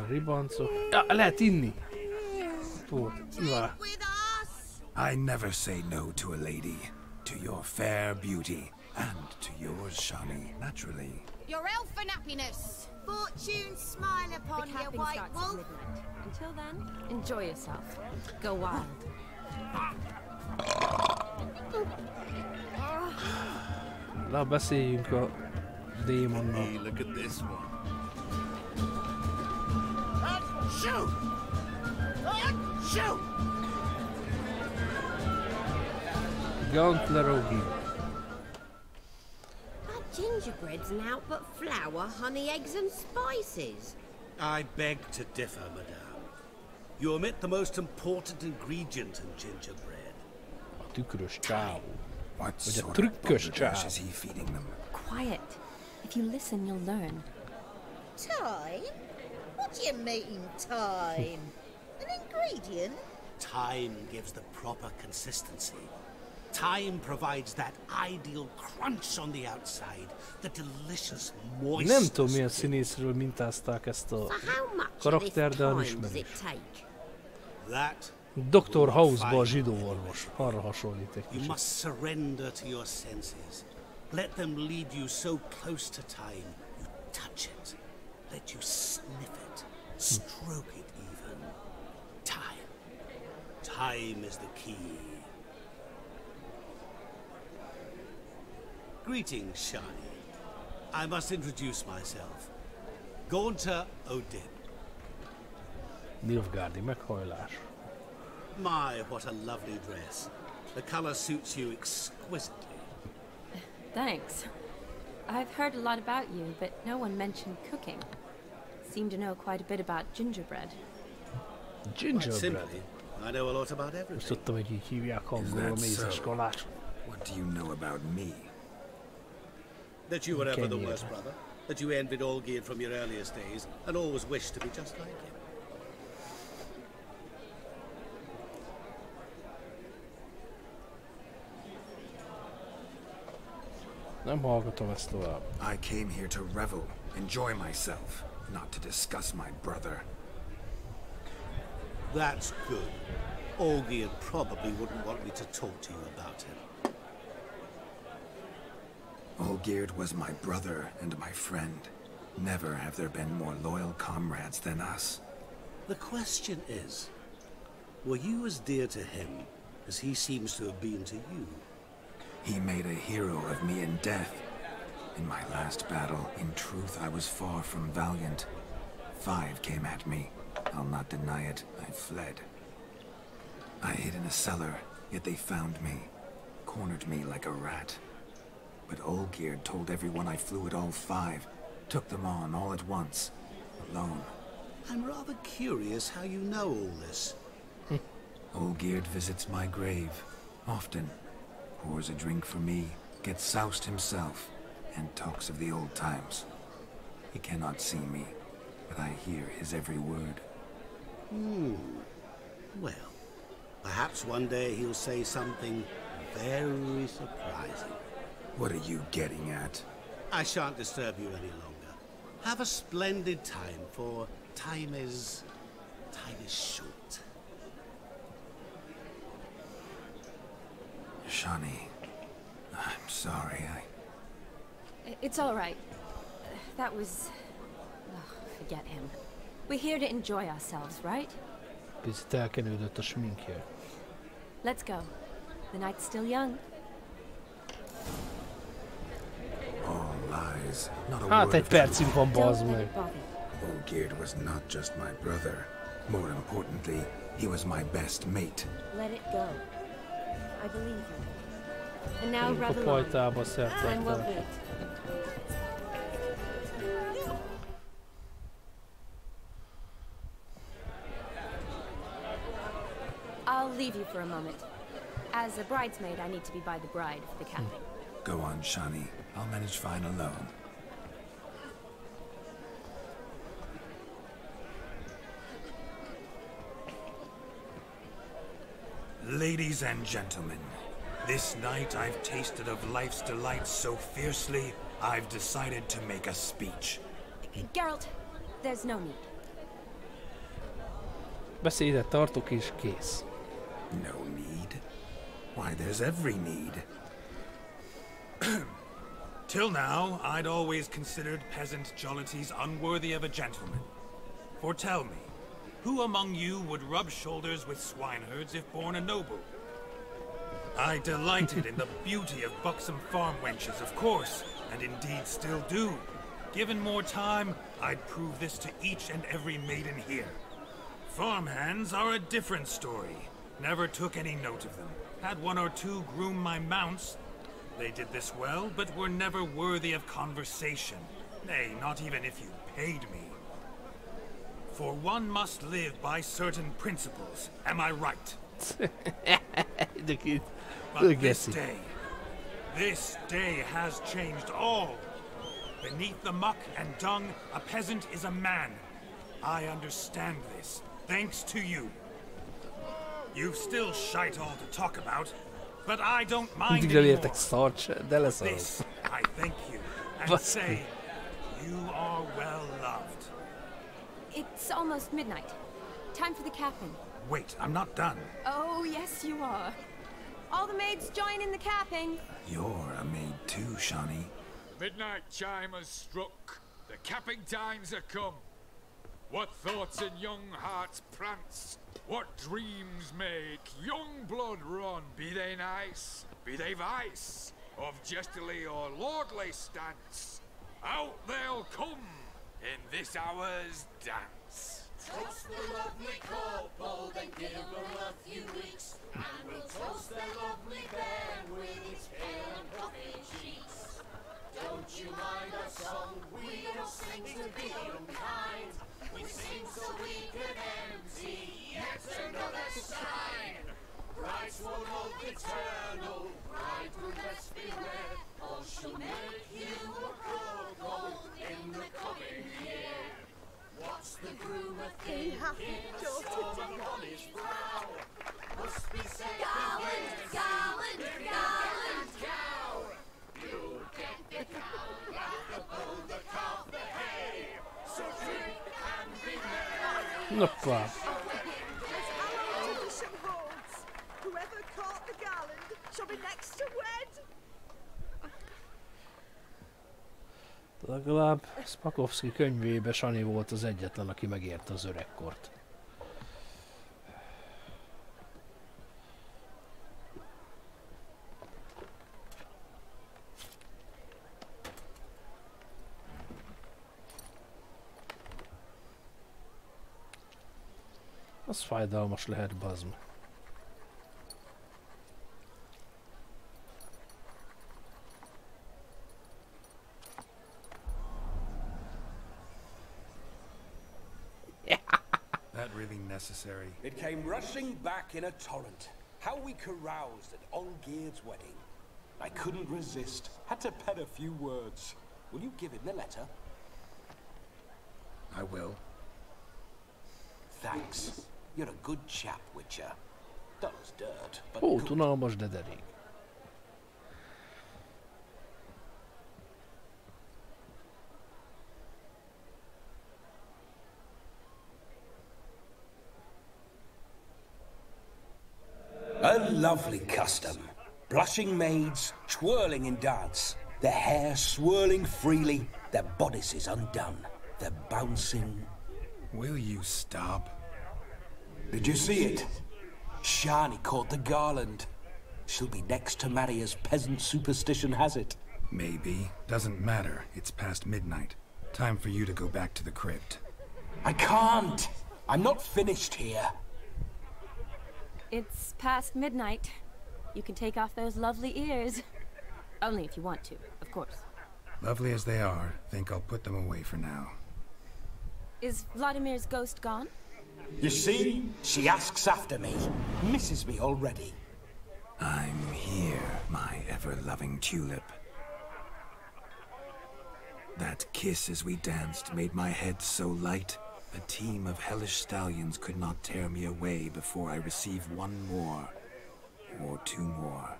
Ribancok. Ja, lehet inni. I never say no to a lady. To your fair beauty. And to yours, Shani, naturally. Your elfin happiness. Fortune smile upon you, white wolf. Until then, enjoy yourself. Go wild. Na, beszéljünk a démonnal. Hey, look at this one. Shoot! Shoot! Gauntlerogi. Our gingerbread's naught but flour, honey, eggs and spices. I beg to differ, madame. You omit the most important ingredient in gingerbread. A tükrös csávó. What Vagy a sort of trükkös balderdash csávó. is he feeding them? Quiet. If you listen, you'll learn. Time? What do you mean, time? An ingredient? Time gives the proper consistency. Time provides that ideal crunch on the outside, the delicious moistness. Nem tudom, milyen színészről mintázták ezt a karakter, de ismerős. Dr. House-ba a zsidó orvos. Arra hasonlít egy You kicsit. must surrender to your senses. Let them lead you so close to time, you touch it. Let you sniff it, stroke it even. Time. Time is the key. Greetings, Shani. I must introduce myself. Gaunter O'Dib. Nilfgaardi meghajlás. My, what a lovely dress. The color suits you exquisitely. Thanks. I've heard a lot about you, but no one mentioned cooking. Seem to know quite a bit about gingerbread. Quite simply, I know a lot about everything. Most tudtam, hogy így hívják angolul a mézes kalács. What do you know about me? That you were ever the worst brother. That you envied Olgierd from your earliest days, and always wished to be just like him. Nem hallgatom ezt tovább. I came here to revel, enjoy myself, not to discuss my brother. That's good. Olgierd probably wouldn't want me to talk to you about him. Olgierd was my brother and my friend. Never have there been more loyal comrades than us. The question is, were you as dear to him as he seems to have been to you? He made a hero of me in death. In my last battle, in truth, I was far from valiant. 5 came at me. I'll not deny it, I fled. I hid in a cellar, yet they found me. Cornered me like a rat. But Olgierd told everyone I flew at all 5. Took them on all at once. Alone. I'm rather curious how you know all this. Olgierd visits my grave. Often. Pours a drink for me, gets soused himself, and talks of the old times. He cannot see me, but I hear his every word. Well, perhaps one day he'll say something very surprising. What are you getting at? I shan't disturb you any longer. Have a splendid time, for time is short. Shani, I'm sorry, It's all right. That was... forget him. We're here to enjoy ourselves, right? Picit elkenődött a sminkje. Let's go. The night's still young. All lies. Not a Hát word egy of percünk van, truth. bazd meg. Olgierd was not just my brother. More importantly, he was my best mate. Let it go. I believe you. And now Én revel on. pajtába And we'll szertettem. wait. I'll leave you for a moment. As a bridesmaid, I need to be by the bride for the capping. Go on, Shani. I'll manage fine alone. Ladies and gentlemen, this night I've tasted of life's delights so fiercely, I've decided to make a speech. Geralt, there's no need. Beszédet tartok és kész. No need? Why, there's every need. Till now, I'd always considered peasant jollities unworthy of a gentleman. For tell me, who among you would rub shoulders with swineherds if born a noble? I delighted in the beauty of buxom farm wenches, of course, and indeed still do. Given more time, I'd prove this to each and every maiden here. Farmhands are a different story. Never took any note of them. Had one or two groom my mounts. They did this well, but were never worthy of conversation. Nay, not even if you paid me. For one must live by certain principles. Am I right? But this day has changed all. Beneath the muck and dung, a peasant is a man. I understand this, thanks to you. You've still shite all to talk about, but I don't mind anymore. This, I thank you, and say, you are well loved. It's almost midnight. Time for the capping. Wait, I'm not done. Oh, yes, you are. All the maids join in the capping. You're a maid too, Shani. Midnight chime has struck. The capping times are come. What thoughts in young hearts prance? What dreams make young blood run? Be they nice, be they vice, of jestily or lordly stance, out they'll come in this hour's dance. Toast the lovely corporal, then give them a few weeks, and we'll toast their lovely bairn with its pale and puffy cheeks. Don't you mind our song? We don't sing to be unkind. We sing so we can empty yet another sign. Bride's one hope eternal, bride will best beware, or she'll make you a cuckold in the coming year. What's the groom a thinking? Storm upon his brow. Must be said gallant, cow. You get the cow, laugh the bull, the calf, the hay. So drink and be merry. Hoppa. Whoever caught the garland shall be next to wed. Legalább Spakovsky könyvében Shani volt az egyetlen, aki megérte az öregkort. Az fájdalmas lehet, bazd. That really necessary? It came rushing back in a torrent. How we caroused at Olgierd's wedding. I couldn't resist. Had to pen a few words. Will you give him the letter? I will. Thanks. You're a good chap, Witcher. Dull as dirt, but Ó, good. tunalmas, de derék. A lovely custom. Blushing maids, twirling in dance. Their hair swirling freely, their bodices undone. They're bouncing. Will you stop? Did you see it? Shani caught the garland. She'll be next to marry as peasant superstition has it. Maybe. Doesn't matter. It's past midnight. Time for you to go back to the crypt. I can't. I'm not finished here. It's past midnight. You can take off those lovely ears. Only if you want to, of course. Lovely as they are, think I'll put them away for now. Is Vladimir's ghost gone? You see? She asks after me. Misses me already. I'm here, my ever-loving tulip. That kiss as we danced made my head so light. A team of hellish stallions could not tear me away before I receive one more. Or two more.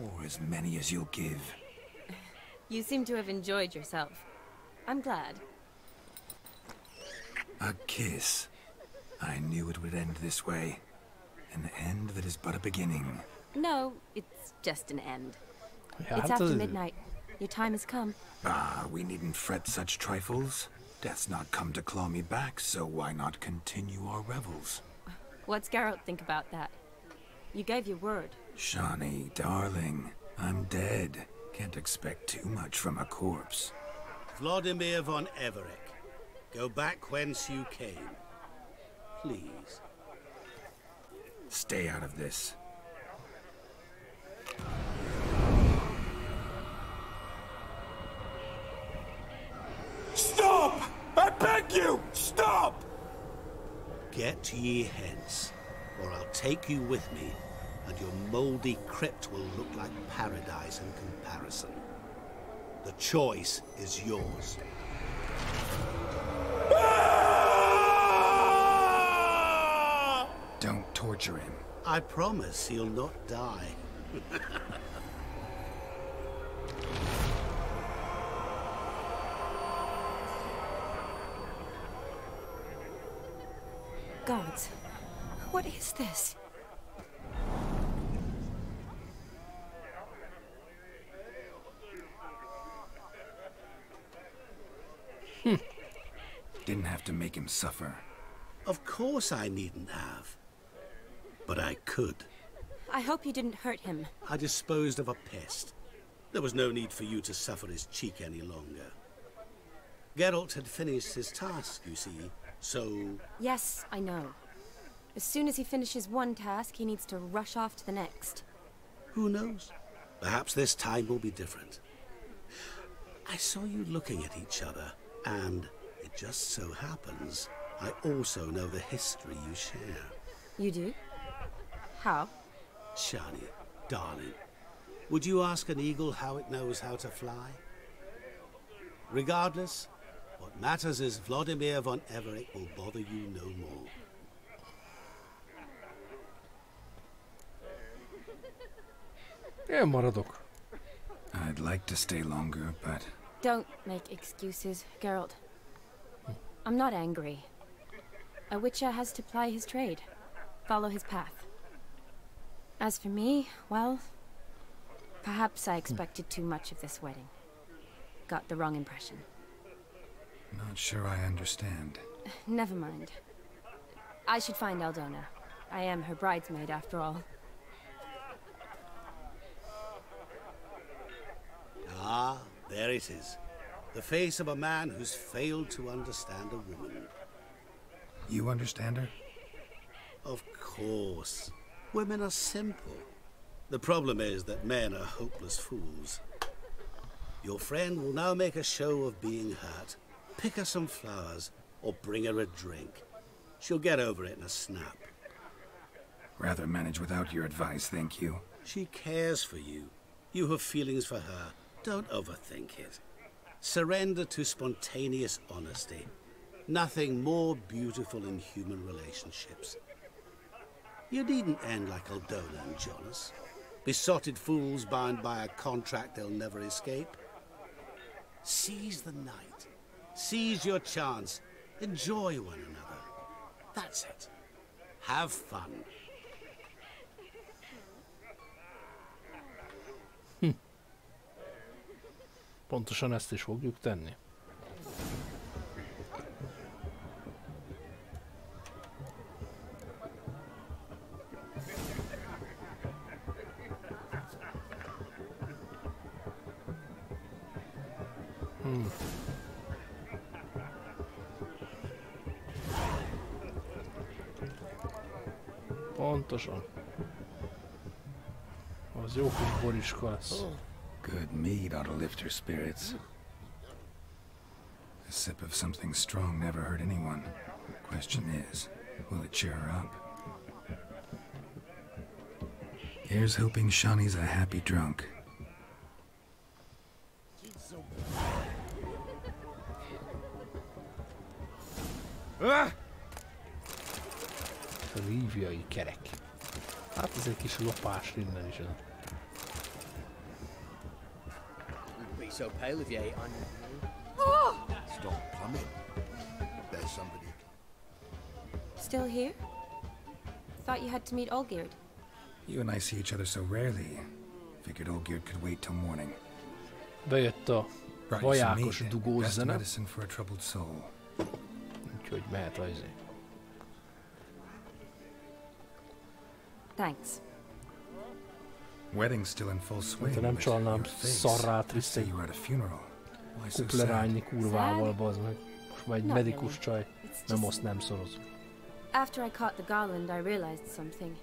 Or as many as you'll give. You seem to have enjoyed yourself. I'm glad. A kiss. I knew it would end this way. An end that is but a beginning. No, it's just an end. Yeah, it's after midnight. Your time has come. Ah, we needn't fret such trifles. Death's not come to claw me back, so why not continue our revels? What's Geralt think about that? You gave your word. Shani, darling, I'm dead. Can't expect too much from a corpse. Vladimir von Everett, go back whence you came. Please. Stay out of this. Stop! I beg you! Stop! Get ye hence, or I'll take you with me, and your mouldy crypt will look like paradise in comparison. The choice is yours. Don't torture him. I promise he'll not die. Gods, what is this? Didn't have to make him suffer. Of course I needn't have. But I could. I hope you didn't hurt him. I disposed of a pest. There was no need for you to suffer his cheek any longer. Geralt had finished his task, you see, so... Yes, I know. As soon as he finishes one task, he needs to rush off to the next. Who knows? Perhaps this time will be different. I saw you looking at each other, and it just so happens I also know the history you share. You do? How? Shani, darling, would you ask an eagle how it knows how to fly? Regardless, what matters is Vladimir von Everett will bother you no more. Én maradok. I'd like to stay longer, but... Don't make excuses, Geralt. I'm not angry. A witcher has to ply his trade, follow his path. As for me, well, perhaps I expected too much of this wedding. Got the wrong impression. Not sure I understand. Never mind. I should find Aldona. I am her bridesmaid, after all. Ah, there it is. The face of a man who's failed to understand a woman. You understand her? Of course. Women are simple. The problem is that men are hopeless fools. Your friend will now make a show of being hurt, pick her some flowers, or bring her a drink. She'll get over it in a snap. Rather manage without your advice, thank you. She cares for you. You have feelings for her. Don't overthink it. Surrender to spontaneous honesty. Nothing more beautiful in human relationships. You needn't end like Aldona and Jonas. Besotted fools bound by a contract they'll never escape. Seize the night. Seize your chance. Enjoy one another. That's it. Have fun. Pontosan ezt is fogjuk tenni. Pontosan. Az jó kis boriska lesz. Good mead ought to lift her spirits. A sip of something strong never hurt anyone. Question is, will it cheer her up? Here's hoping Shani's a happy drunk. Ríviai kerek. Hát ez egy kis lopás innen is. Be so pale if you ate on Stop plumbing. There's somebody. Still here? Thought you had to meet Olgierd. You and I see each other so rarely. Figured Olgierd could wait till morning. Bejött a vajákos dugós Best zene. medicine for a troubled soul. Úgyhogy mehet az izé. Thanks. Wedding's still in full swing. Te nem csalnám szarrát Say you were at a funeral. Why so kuplerányi sad? kurvával, bazd meg. Most már egy Not medikus really. csaj. It's Nem, just- azt nem szoroz. After I caught the garland, I realized something.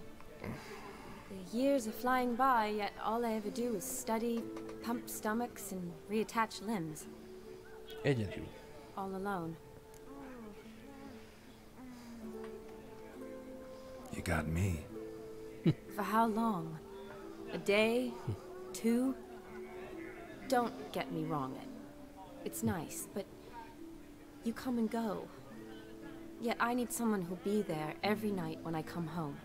The years are flying by, yet all I ever do is study, pump stomachs, and reattach limbs. Egyedül. All alone. You got me. For how long? A day? 2? Don't get me wrong. It's nice, but you come and go. Yet I need someone who'll be there every night when I come home.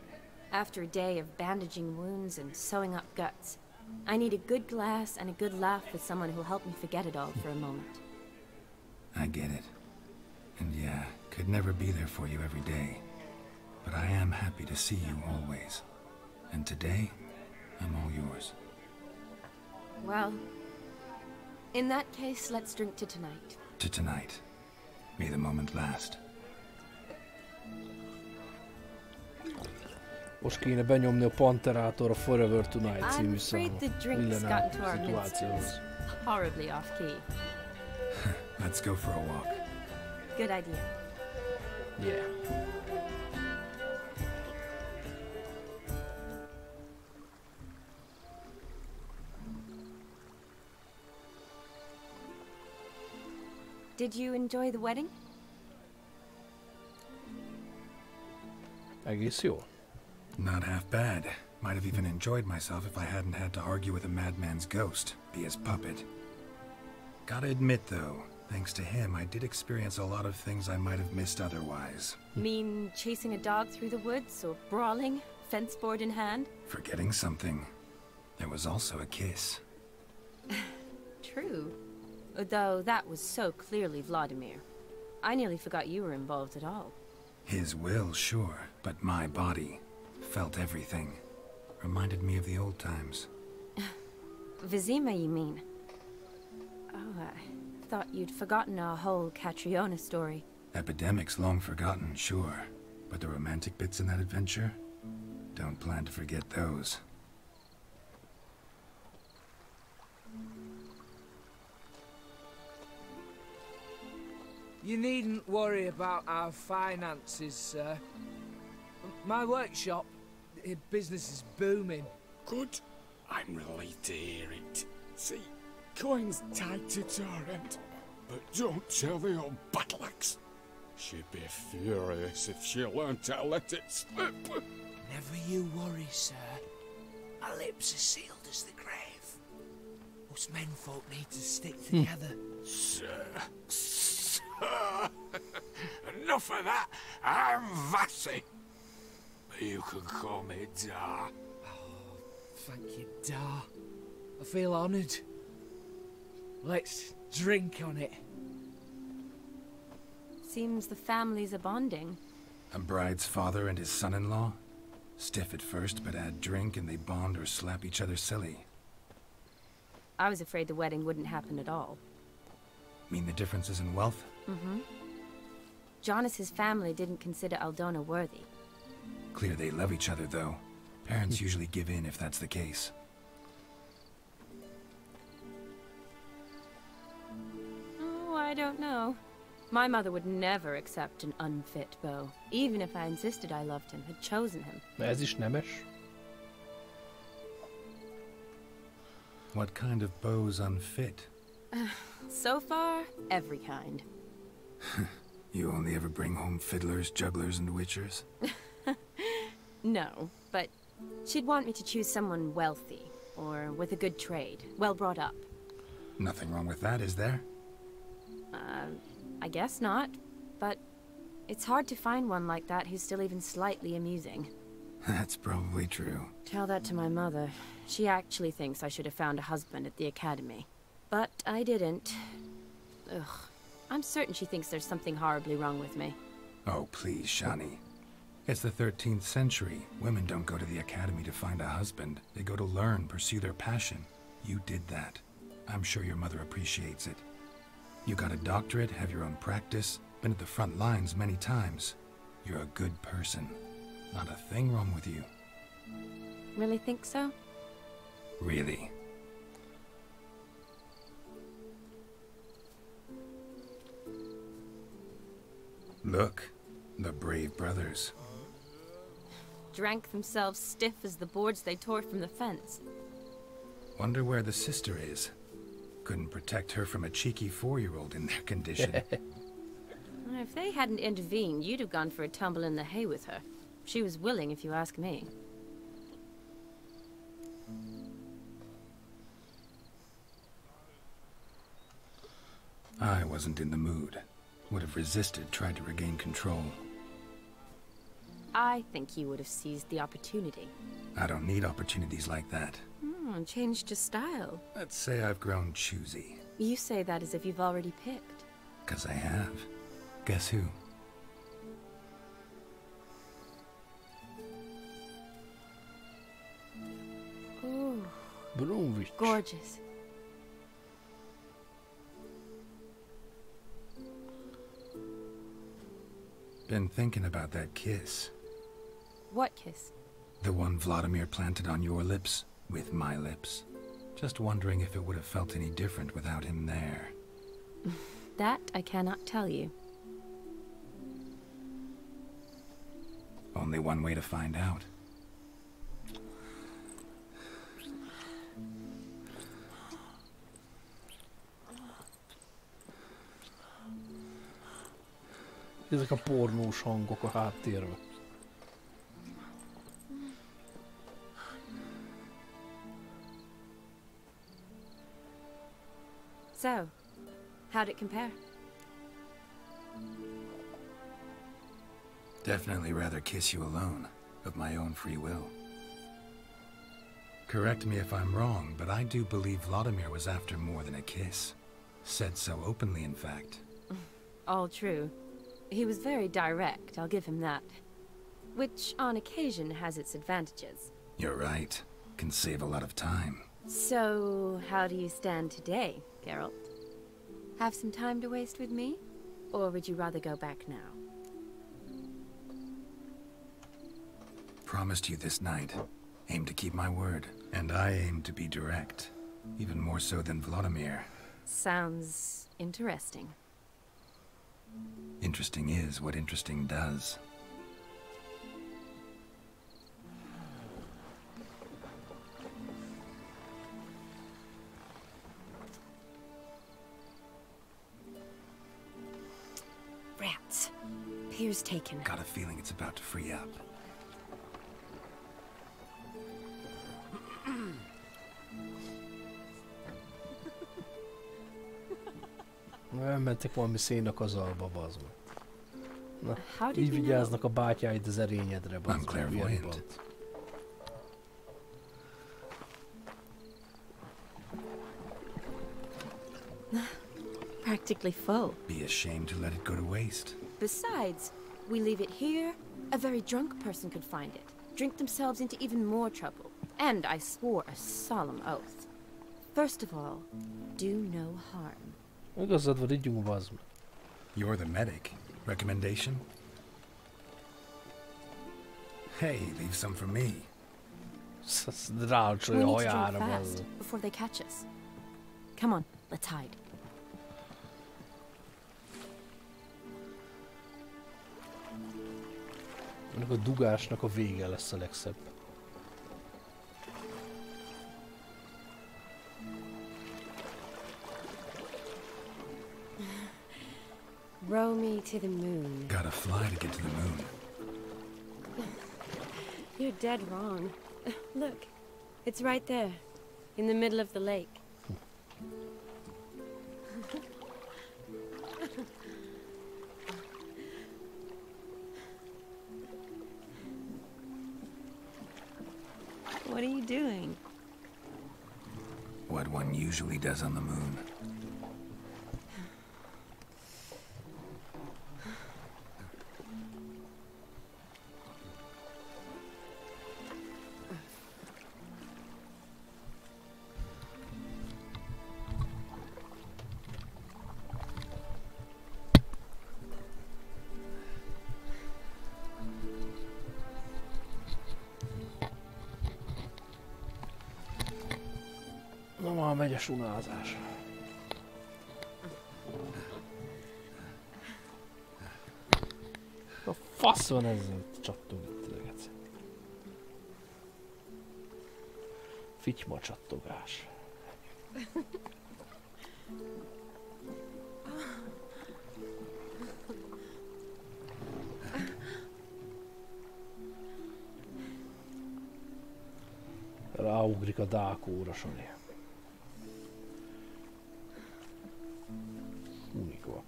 After a day of bandaging wounds and sewing up guts, I need a good glass and a good laugh with someone who'll help me forget it all for a moment. I get it. And yeah, could never be there for you every day. But I am happy to see you always. And today, I'm all yours. Well, in that case, let's drink to tonight. To tonight. May the moment last. Most kéne benyomni a Panterátor a Forever Tonight I'm című afraid számot. the drinks Ilyenál got into our szituációhoz. midst horribly off key. Let's go for a walk. Good idea. Yeah. Did you enjoy the wedding? Egész jó. Not half bad. Might have even enjoyed myself if I hadn't had to argue with a madman's ghost, be his puppet. Gotta admit, though, thanks to him, I did experience a lot of things I might have missed otherwise. Mean chasing a dog through the woods or brawling, fence board in hand? Forgetting something. There was also a kiss. True. Though that was so clearly Vladimir. I nearly forgot you were involved at all. His will, sure, but my body felt everything. Reminded me of the old times. Vizima, you mean? Oh, I thought you'd forgotten our whole Catriona story. Epidemics long forgotten, sure. But the romantic bits in that adventure? Don't plan to forget those. You needn't worry about our finances, sir. My workshop, business is booming. Good. I'm relieved to hear it. See, coin's tied to Torrent, but don't tell the old battleaxe. She'd be furious if she learned to let it slip. Never you worry, sir. My lips are sealed as the grave. Us menfolk need to stick together. Sir. Enough of that. I'm Vassy. You can call me Dar. Thank you, Dar. I feel honoured. Let's drink on it. Seems the families are bonding. A bride's father and his son-in-law? Stiff at first, but add drink and they bond or slap each other silly. I was afraid the wedding wouldn't happen at all. Mean the differences in wealth? Mm-hmm. Jonas's family didn't consider Aldona worthy. Clear they love each other, though. Parents usually give in if that's the case. Oh, I don't know. My mother would never accept an unfit beau, even if I insisted I loved him, had chosen him. Ez is nemes. What kind of beau's unfit? So far, every kind. You only ever bring home fiddlers, jugglers, and witchers? No, but she'd want me to choose someone wealthy, or with a good trade, well brought up. Nothing wrong with that, is there? I guess not, but it's hard to find one like that who's still even slightly amusing. That's probably true. Tell that to my mother. She actually thinks I should have found a husband at the academy. But I didn't. Ugh. I'm certain she thinks there's something horribly wrong with me. Oh, please, Shani. It's the 13th century. Women don't go to the academy to find a husband. They go to learn, pursue their passion. You did that. I'm sure your mother appreciates it. You got a doctorate, have your own practice, been at the front lines many times. You're a good person. Not a thing wrong with you. Really think so? Really? Look, the brave brothers. Drank themselves stiff as the boards they tore from the fence. Wonder where the sister is. Couldn't protect her from a cheeky 4-year-old in their condition. If they hadn't intervened, you'd have gone for a tumble in the hay with her. She was willing, if you ask me. I wasn't in the mood. Would have resisted, tried to regain control. I think you would have seized the opportunity. I don't need opportunities like that. Changed your style. Let's say I've grown choosy. You say that as if you've already picked. 'Cause I have. Guess who? Ooh. Blomwich. Gorgeous. Been thinking about that kiss. What kiss? The one Vladimir planted on your lips, with my lips. Just wondering if it would have felt any different without him there. That I cannot tell you. Only one way to find out. Ezek a pornós hangok a háttérben. So, how'd it compare? Definitely rather kiss you alone, of my own free will. Correct me if I'm wrong, but I do believe Vladimir was after more than a kiss. Said so openly, in fact. All true. He was very direct, I'll give him that. Which, on occasion, has its advantages. You're right. Can save a lot of time. So, how do you stand today, Geralt? Have some time to waste with me? Or would you rather go back now? Promised you this night. Aim to keep my word. And I aim to be direct. Even more so than Vladimir. Sounds interesting. Interesting is what interesting does. Rats. Pier's taken. Got a feeling it's about to free up. Elmentek valami szénakazalba, bazd meg. Na, did így you vigyáznak a bátyáid az erényedre, bazd meg. clairvoyant. Practically full. Be ashamed to let it go to waste. Besides, we leave it here, a very drunk person could find it, drink themselves into even more trouble. And I swore a solemn oath. First of all, do no harm. Igazad van, ígyunk, bazd meg. You're the medic. Recommendation? Hey, leave some for me. Rácsolja a hajára, bazd fast meg. before they catch us. Come on, let's hide. Ennek a dugásnak a vége lesz a legszebb. Row me to the moon. Gotta fly to get to the moon. You're dead wrong. Look, it's right there, in the middle of the lake. What are you doing? What one usually does on the moon. megy a sunázás. A fasz van ezzel csattog itt legetsz. Fityma csattogás. Ráugrik a dákóra, Shani. Unikó.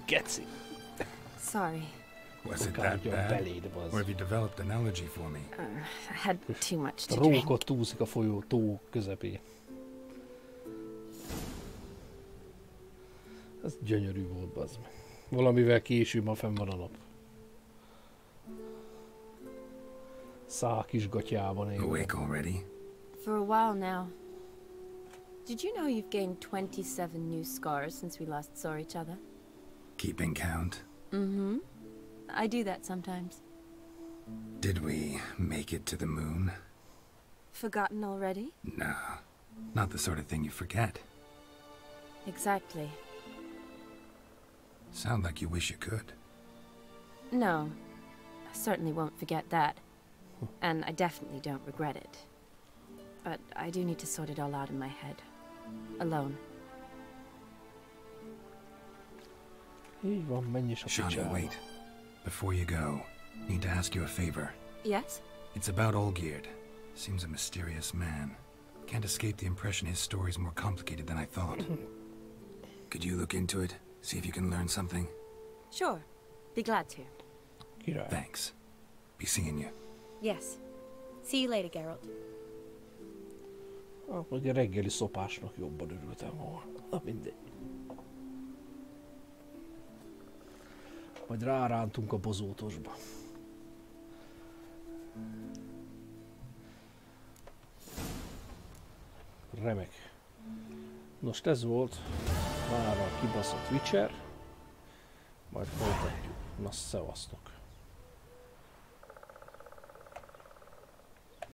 Getsy. Sorry. Was it that bad? Or have you developed an allergy for me? I had too much to drink. Rókot úszik a folyó tó közepén. Ez gyönyörű volt, bazd meg. Valamivel később ma fenn van a nap. Szál kis gatyában él. Awake already? For a while now. Did you know you've gained 27 new scars since we last saw each other? Keeping count? Mm-hmm. I do that sometimes. Did we make it to the moon? Forgotten already? No. Not the sort of thing you forget. Exactly. Sound like you wish you could. No. I certainly won't forget that. And I definitely don't regret it. But I do need to sort it all out in my head. Alone. Így van, menj is a Shani, picsába. wait. Before you go, need to ask you a favor. Yes? It's about Olgierd. Seems a mysterious man. Can't escape the impression his story's more complicated than I thought. Could you look into it? See if you can learn something? Sure. Be glad to. Király. Thanks. Be seeing you. Yes. See you later, Geralt. Meg a reggeli szopásnak jobban örültem volna. Na mindegy. Majd rárántunk a bozótosba. Remek. Most ez volt már a kibaszott Witcher. Majd folytatjuk. Na, szevasztok.